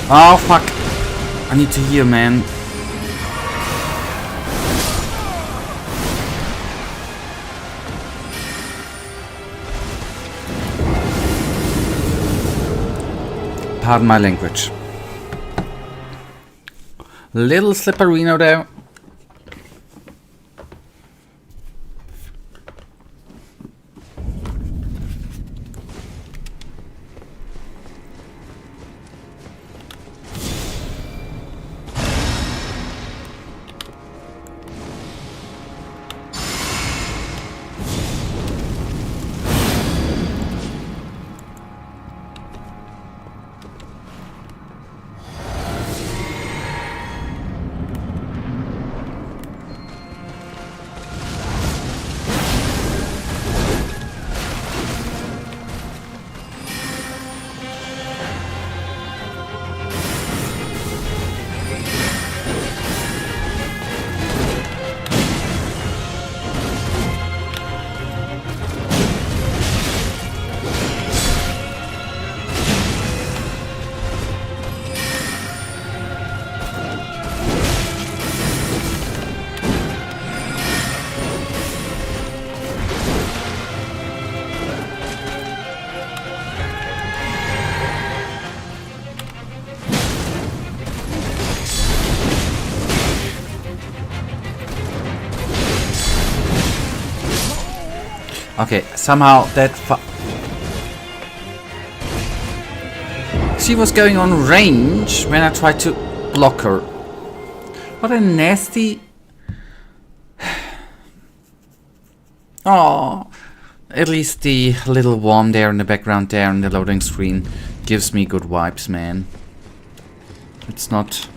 Oh, fuck. I need to heal, man. Pardon my language. Little slipperino there. Okay, somehow that she was going on range when I tried to block her. What a nasty... Oh, at least the little worm there in the background there in the loading screen gives me good vibes, man. It's not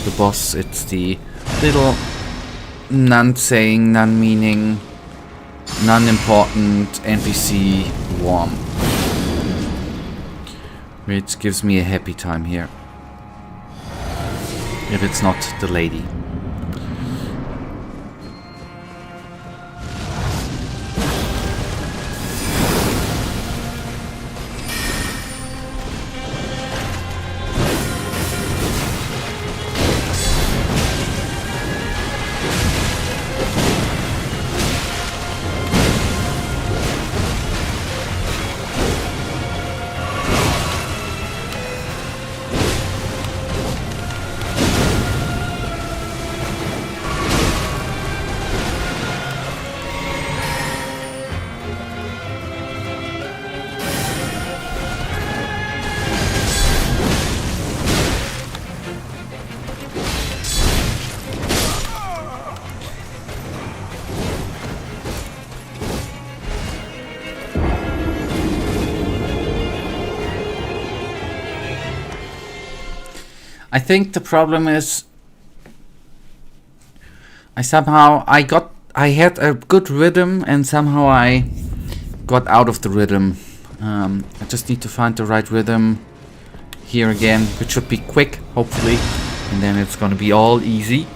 the boss, it's the little non-saying, non-meaning, non-important NPC worm, which gives me a happy time here. If it's not the lady. I think the problem is I had a good rhythm and somehow I got out of the rhythm. I just need to find the right rhythm here again, which should be quick, hopefully, and then it's gonna be all easy.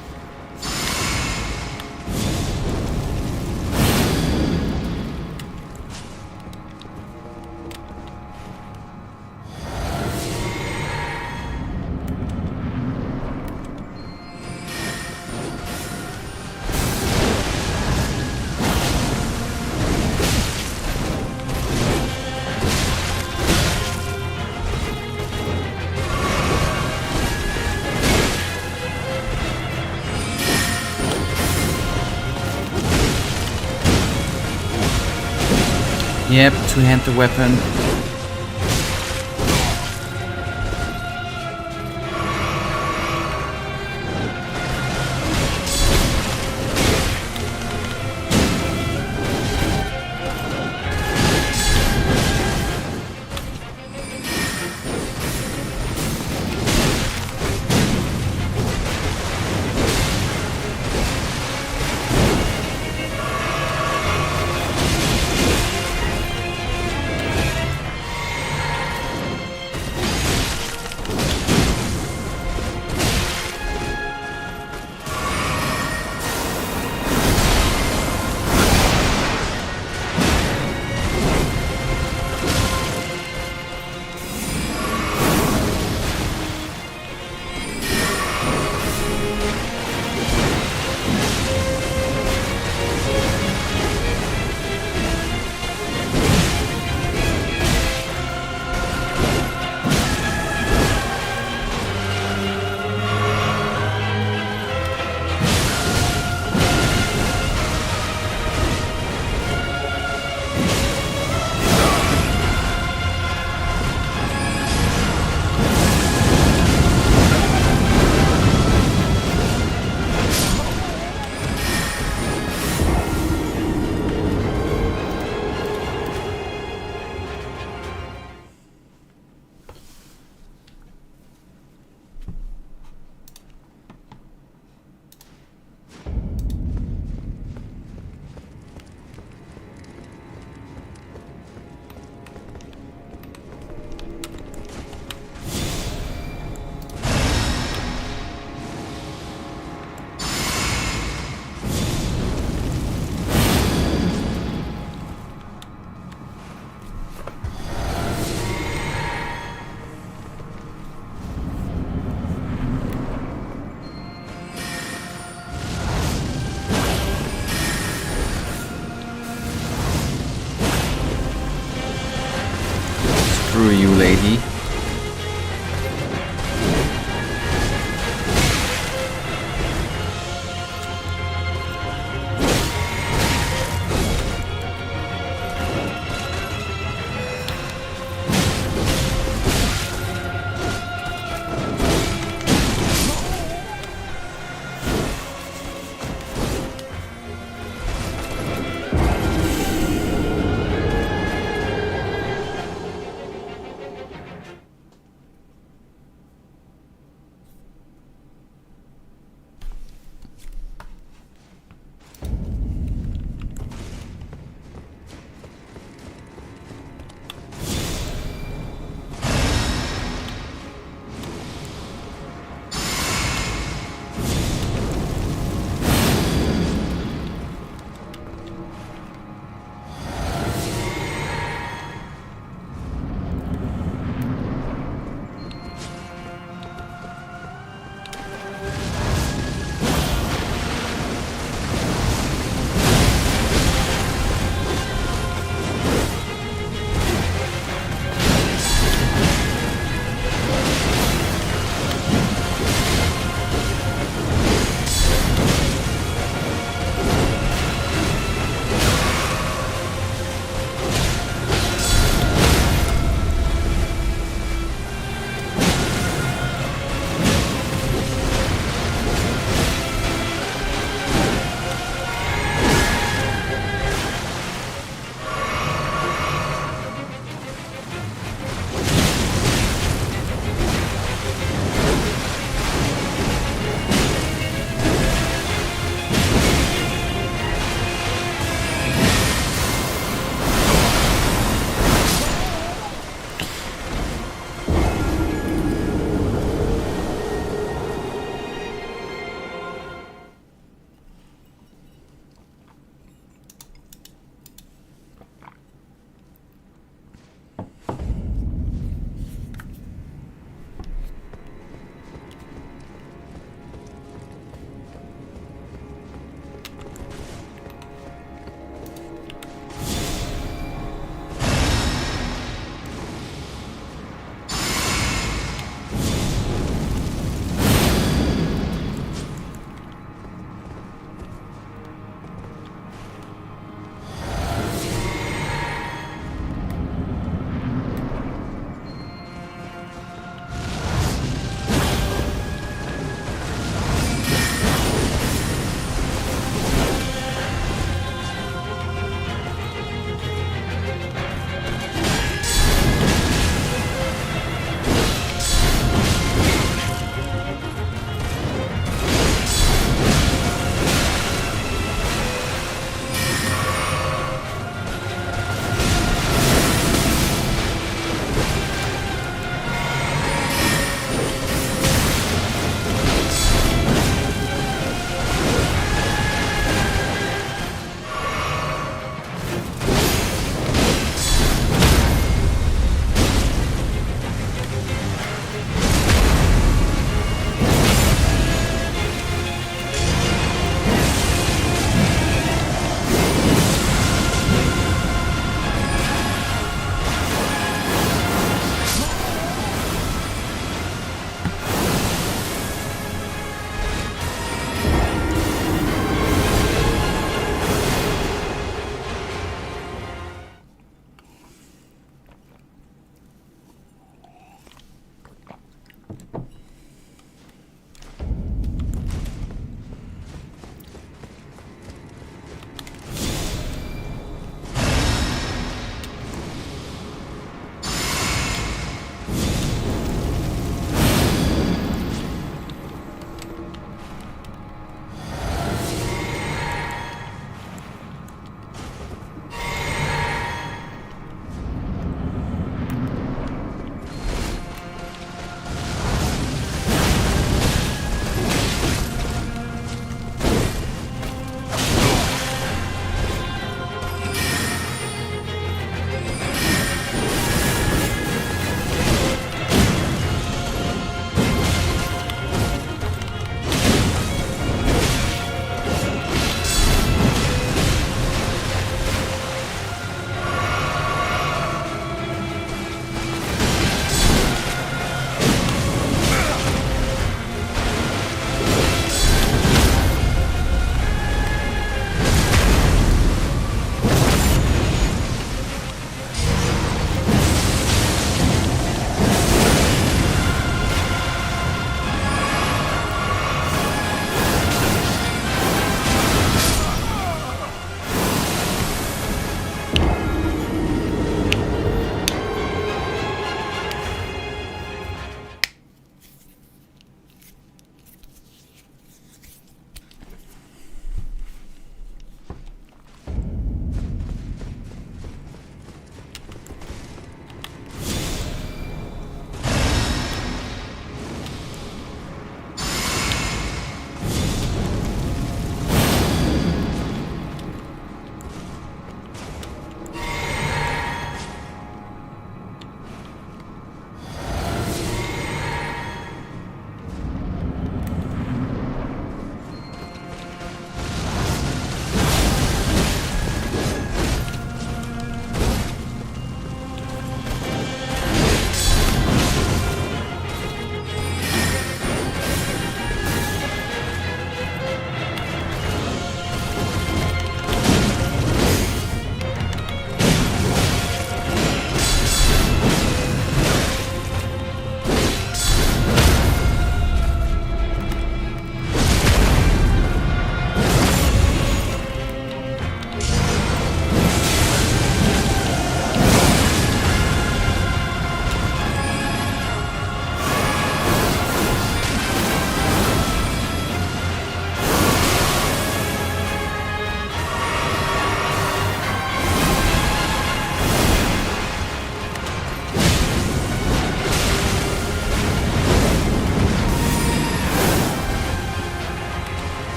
Yep, two-handed weapon. through you, lady.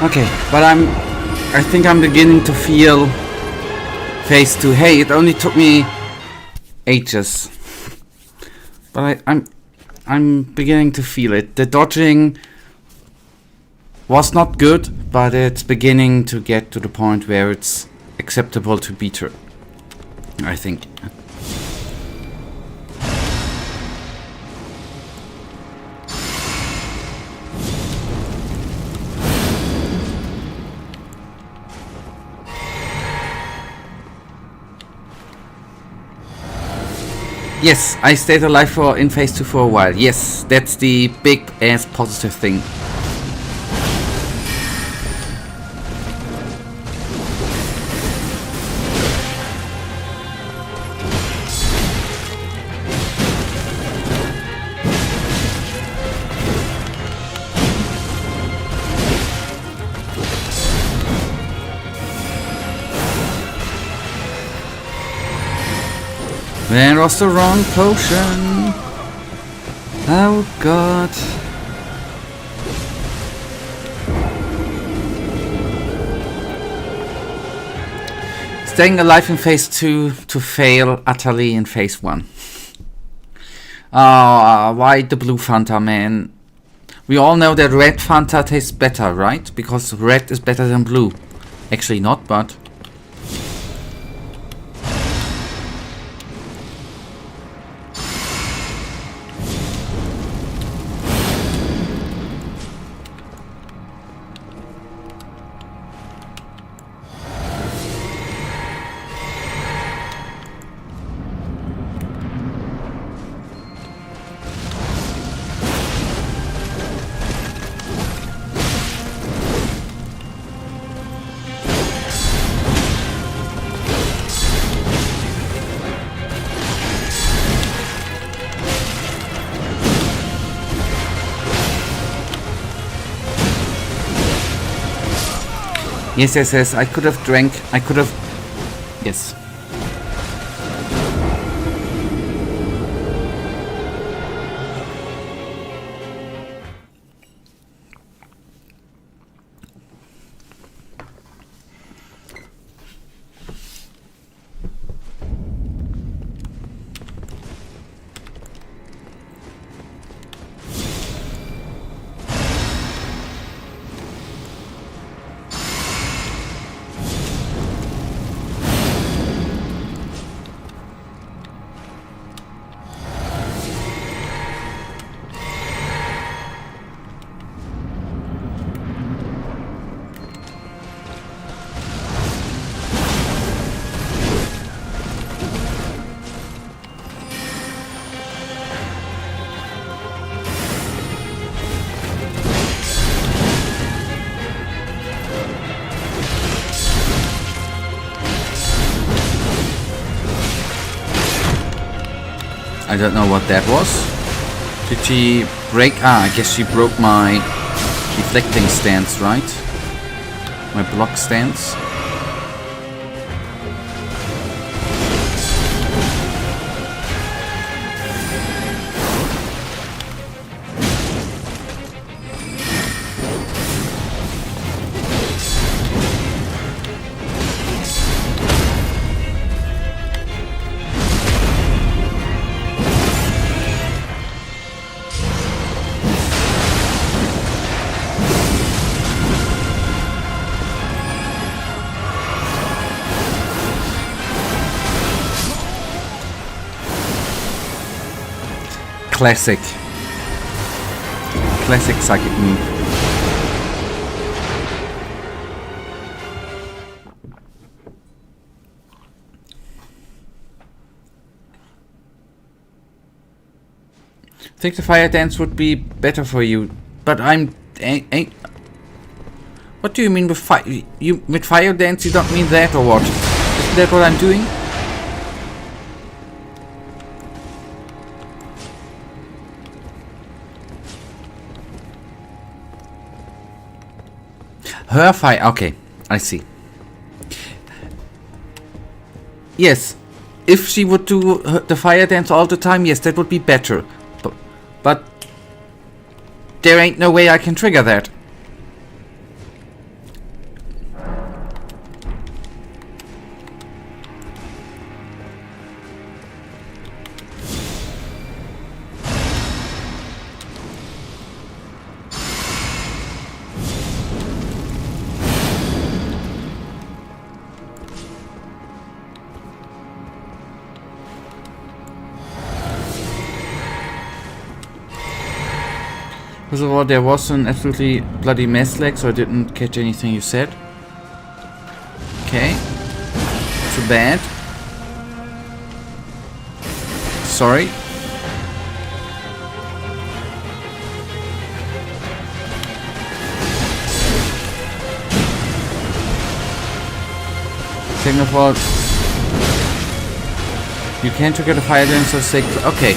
Okay, but I think I'm beginning to feel phase 2. Hey, it only took me ages. But I'm beginning to feel it. The dodging was not good, but it's beginning to get to the point where it's acceptable to beat her, I think. Yes, I stayed alive in phase 2 for a while. Yes, that's the big ass positive thing. That was the wrong potion. Oh god. Staying alive in phase 2 to fail utterly in phase 1. Why the blue Fanta, man? We all know that red Fanta tastes better, right? Because red is better than blue. Actually not, but... Yes, I could have drank, yes. I don't know what that was. Did she break? I guess she broke my deflecting stance, right? My block stance. Classic psychic move. I think the fire dance would be better for you, but what do you mean with fire? With fire dance you don't mean that, or what? Isn't that what I'm doing? Her fire, okay, I see. Yes, if she would do the fire dance all the time, yes, that would be better. But there ain't no way I can trigger that. First of all, there was an absolutely bloody mess lag, so I didn't catch anything you said. Okay. Too bad. Sorry. Second of all, you can't trigger the fire dance, so say okay.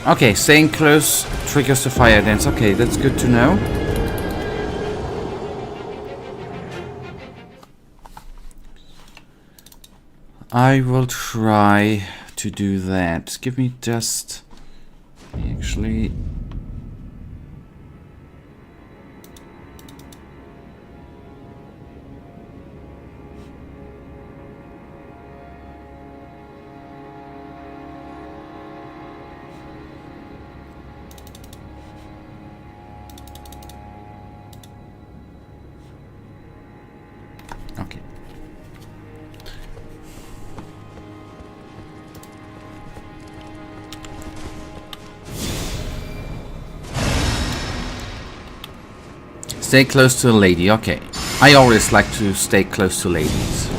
Okay, staying close triggers the fire dance. Okay, that's good to know. I will try to do that. Give me just... Actually... Okay. Stay close to a lady, okay. I always like to stay close to ladies.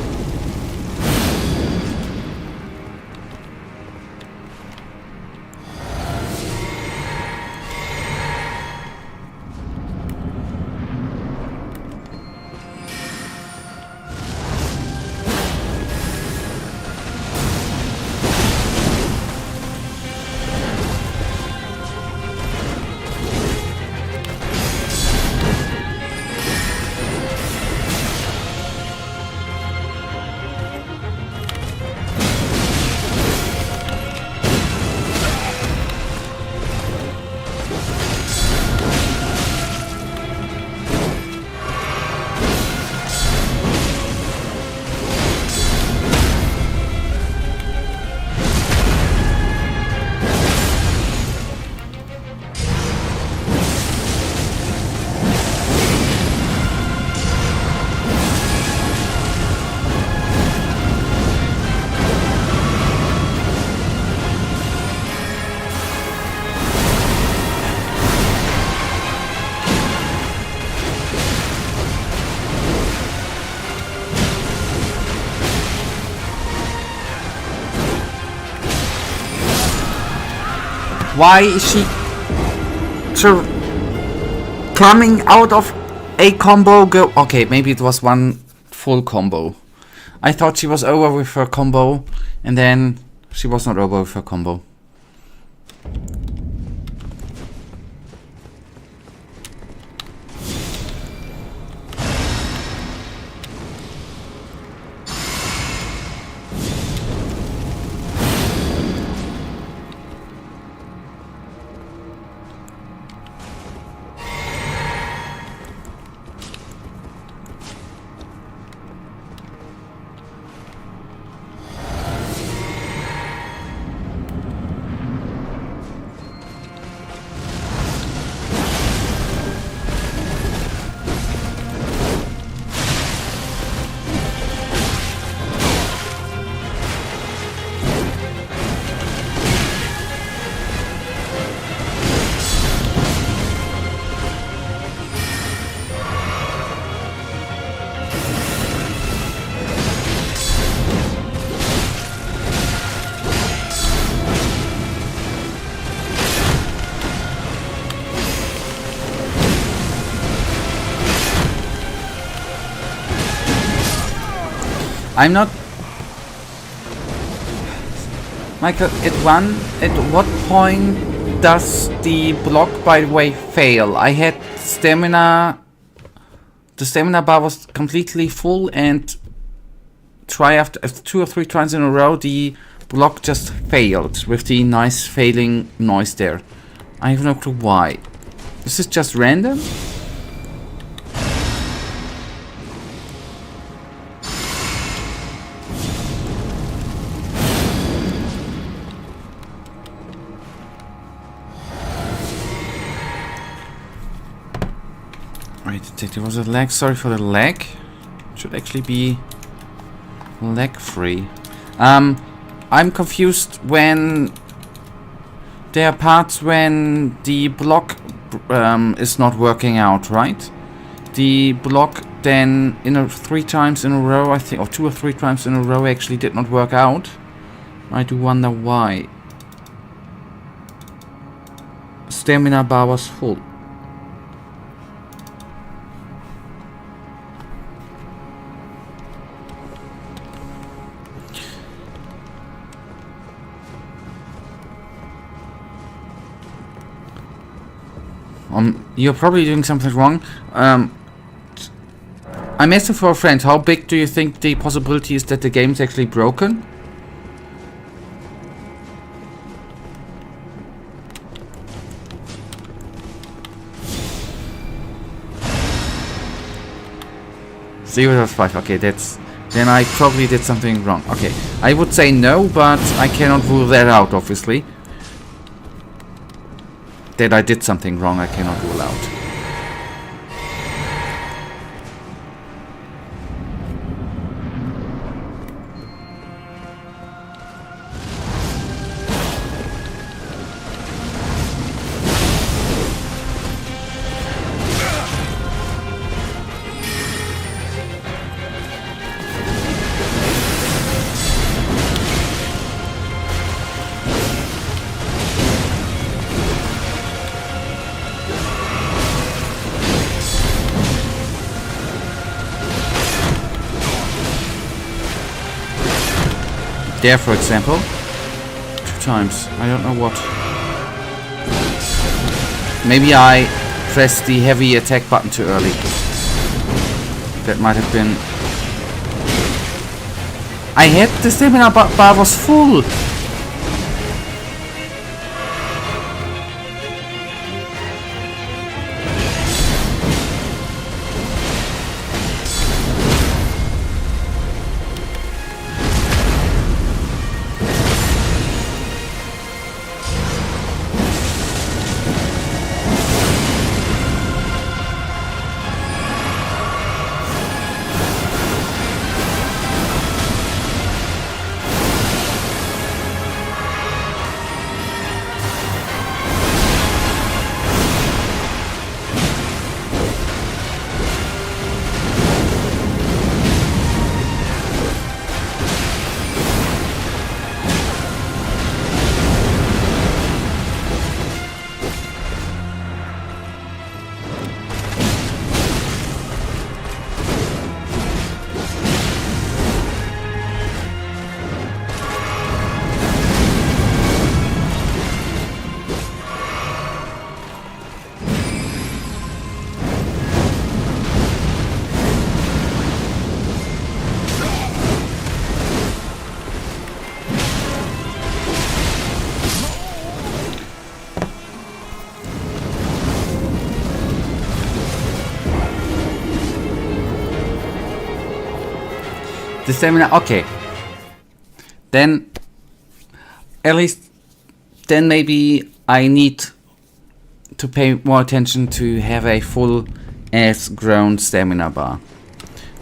Why is she coming out of a combo? Okay, maybe it was one full combo. I thought she was over with her combo, and then she was not over with her combo. I'm not... Michael, at what point does the block, by the way, fail? I had stamina... The stamina bar was completely full, and after 2 or 3 tries in a row, the block just failed with the nice failing noise there. I have no clue why. Is this just random? Right, there was a lag. Sorry for the lag. Should actually be lag free. I'm confused when there are parts when the block is not working out, right? The block then 3 times in a row, I think, or 2 or 3 times in a row actually did not work out. I do wonder why. Stamina bar was full. You're probably doing something wrong. I'm asking for a friend. How big do you think the possibility is that the game's actually broken? Zero 5. Okay, that's... Then I probably did something wrong. Okay, I would say no, but I cannot rule that out, obviously. That I did something wrong, I cannot rule out. There, for example, 2 times. I don't know what. Maybe I pressed the heavy attack button too early. That might have been. I had the stamina bar was full. The stamina, okay. Then, at least, then maybe I need to pay more attention to have a full as grown stamina bar.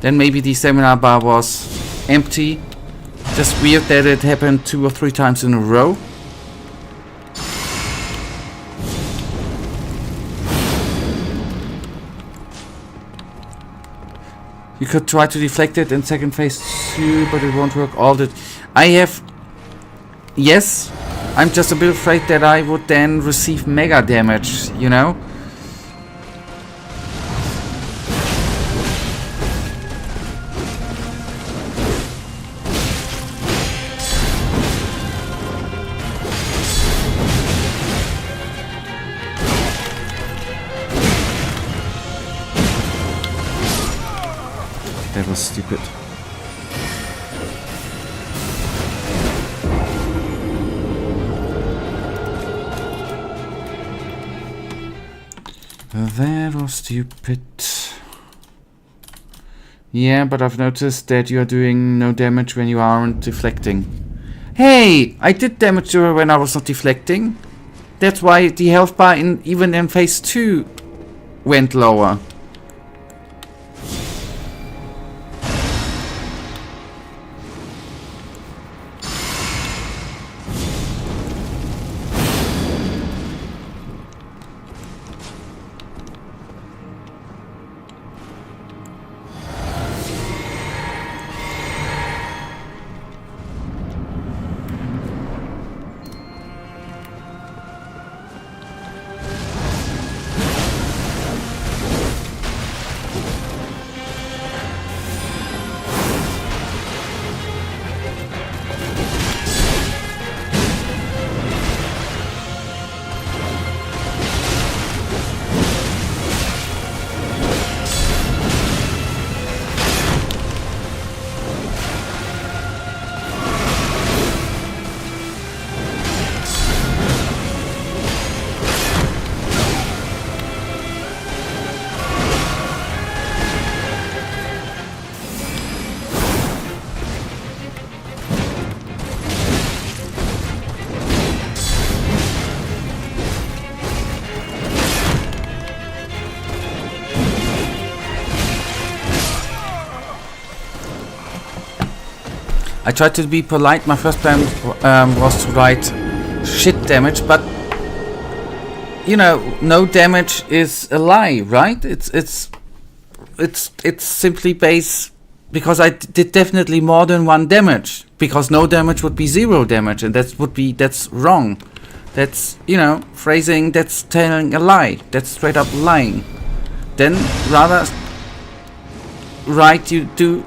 Then maybe the stamina bar was empty. Just weird that it happened 2 or 3 times in a row. You could try to deflect it in second phase too, but it won't work all the... I have... Yes, I'm just a bit afraid that I would then receive mega damage, you know? That was stupid. That was stupid. Yeah, but I've noticed that you are doing no damage when you aren't deflecting. Hey! I did damage to her when I was not deflecting. That's why the health bar even in phase 2 went lower. I tried to be polite. My first plan was to write shit damage, but you know, no damage is a lie, right? It's simply base, because I did definitely more than 1 damage, because no damage would be 0 damage, and that's wrong. That's, you know, phrasing, that's telling a lie. That's straight up lying. Then rather write you do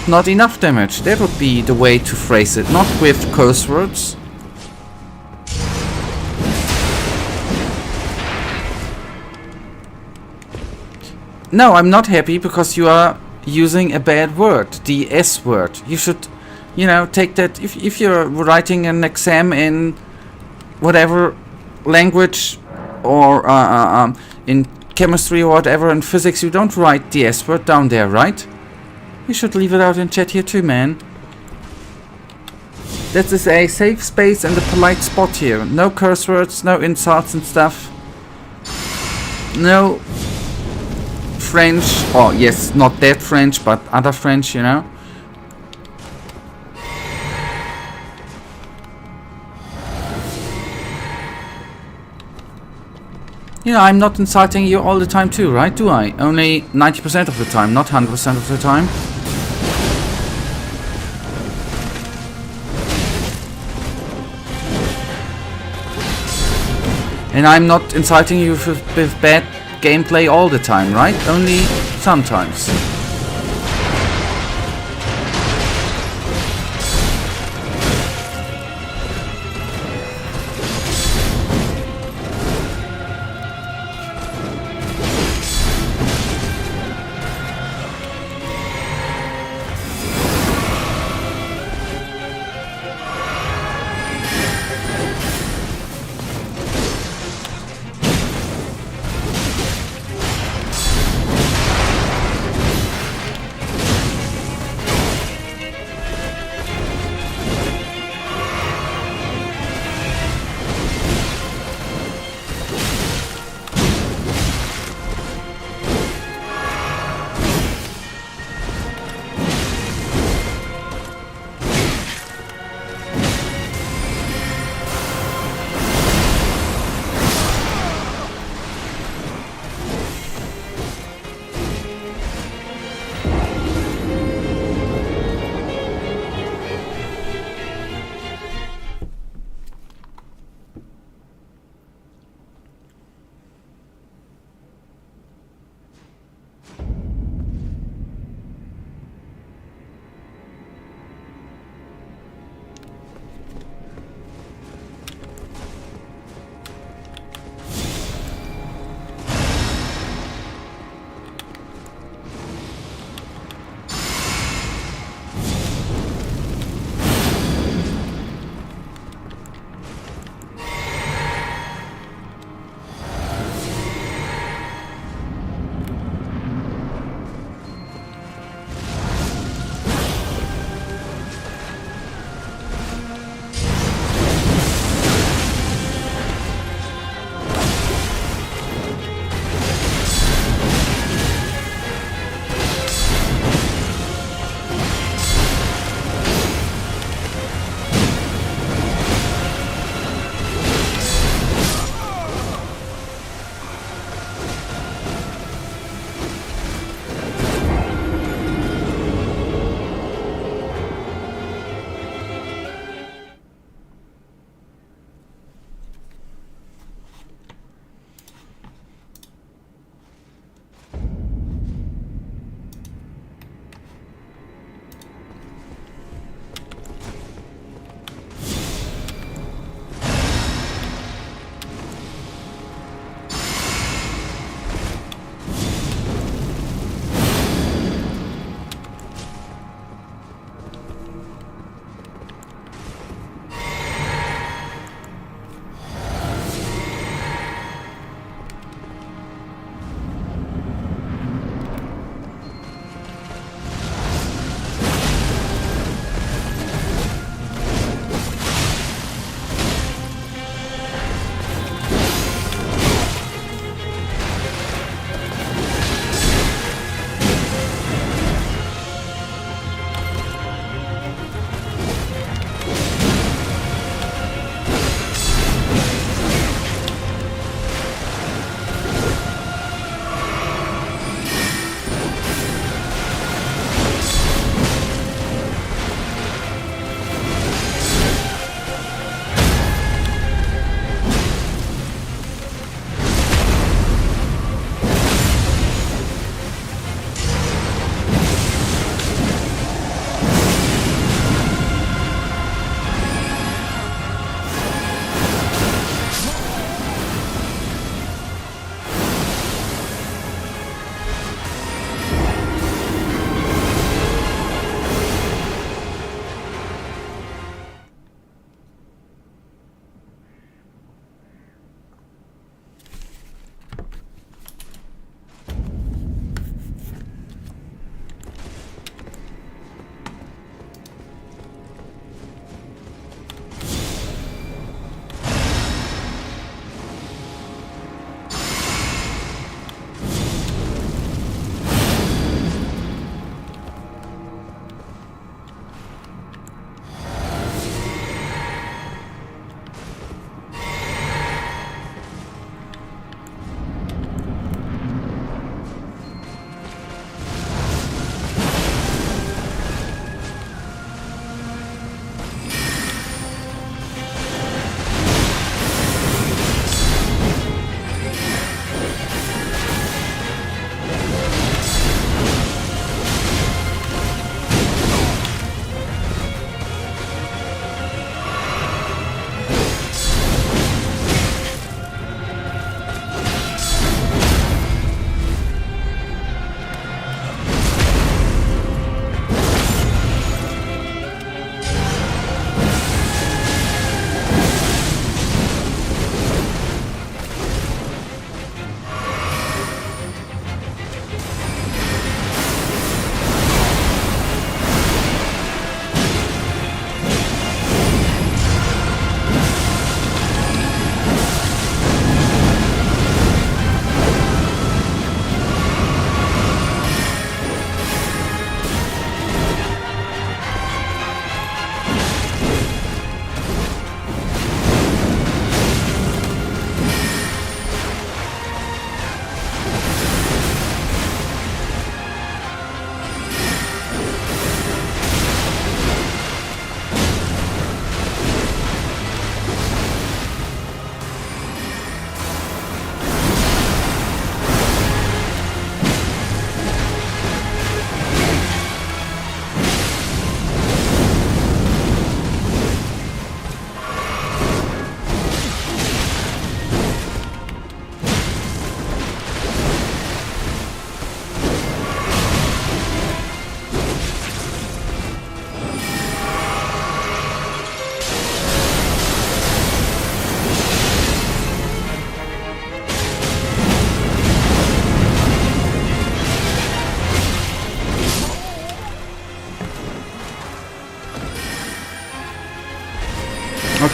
not enough damage. That would be the way to phrase it, not with curse words. No, I'm not happy because you are using a bad word, the S word. You should, you know, take that. If you're writing an exam in whatever language, or in chemistry or whatever, in physics, you don't write the S word down there, right? You should leave it out in chat here too, man. That is a safe space and a polite spot here. No curse words, no insults and stuff. No French, or yes, not that French, but other French, you know. You know, I'm not insulting you all the time too, right? Do I? Only 90% of the time, not 100% of the time. And I'm not insulting you with bad gameplay all the time, right? Only sometimes.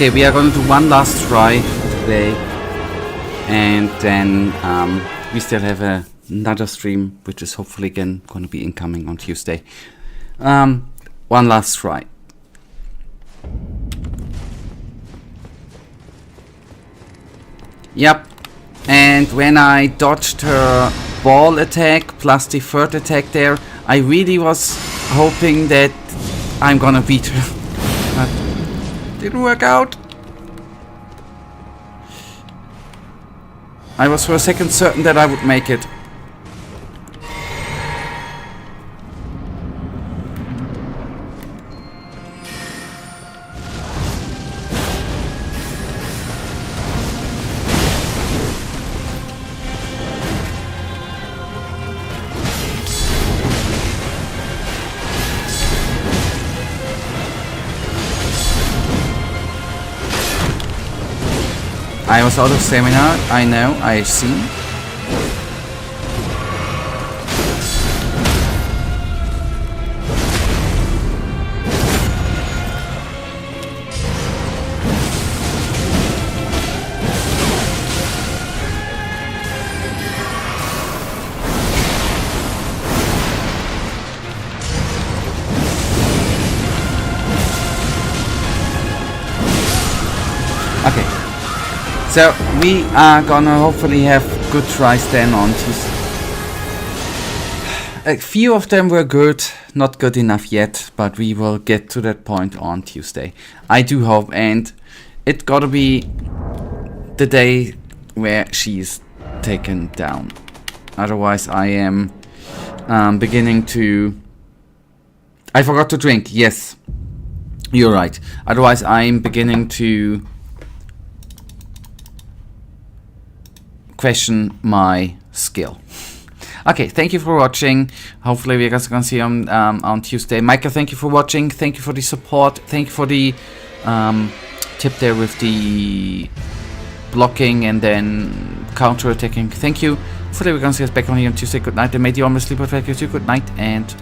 Okay, we are gonna do one last try today, and then we still have another stream, which is hopefully again gonna be incoming on Tuesday. One last try. Yep, and when I dodged her ball attack plus the third attack there, I really was hoping that I'm gonna beat her. But didn't work out. I was for a second certain that I would make it. I was out of stamina, I know, I've seen. Okay. So we are gonna hopefully have good tries then on Tuesday. A few of them were good, not good enough yet, but we will get to that point on Tuesday. I do hope, and it gotta be the day where she's taken down. Otherwise I am beginning to... I forgot to drink, yes. You're right. Otherwise I'm beginning to question my skill. Okay, thank you for watching. Hopefully we guys can see you on Tuesday. Micah, thank you for watching. Thank you for the support. Thank you for the tip there with the blocking and then counter attacking. Thank you. Hopefully we can see us back on here on Tuesday. Good night, and may the armor sleep perfect. Good night and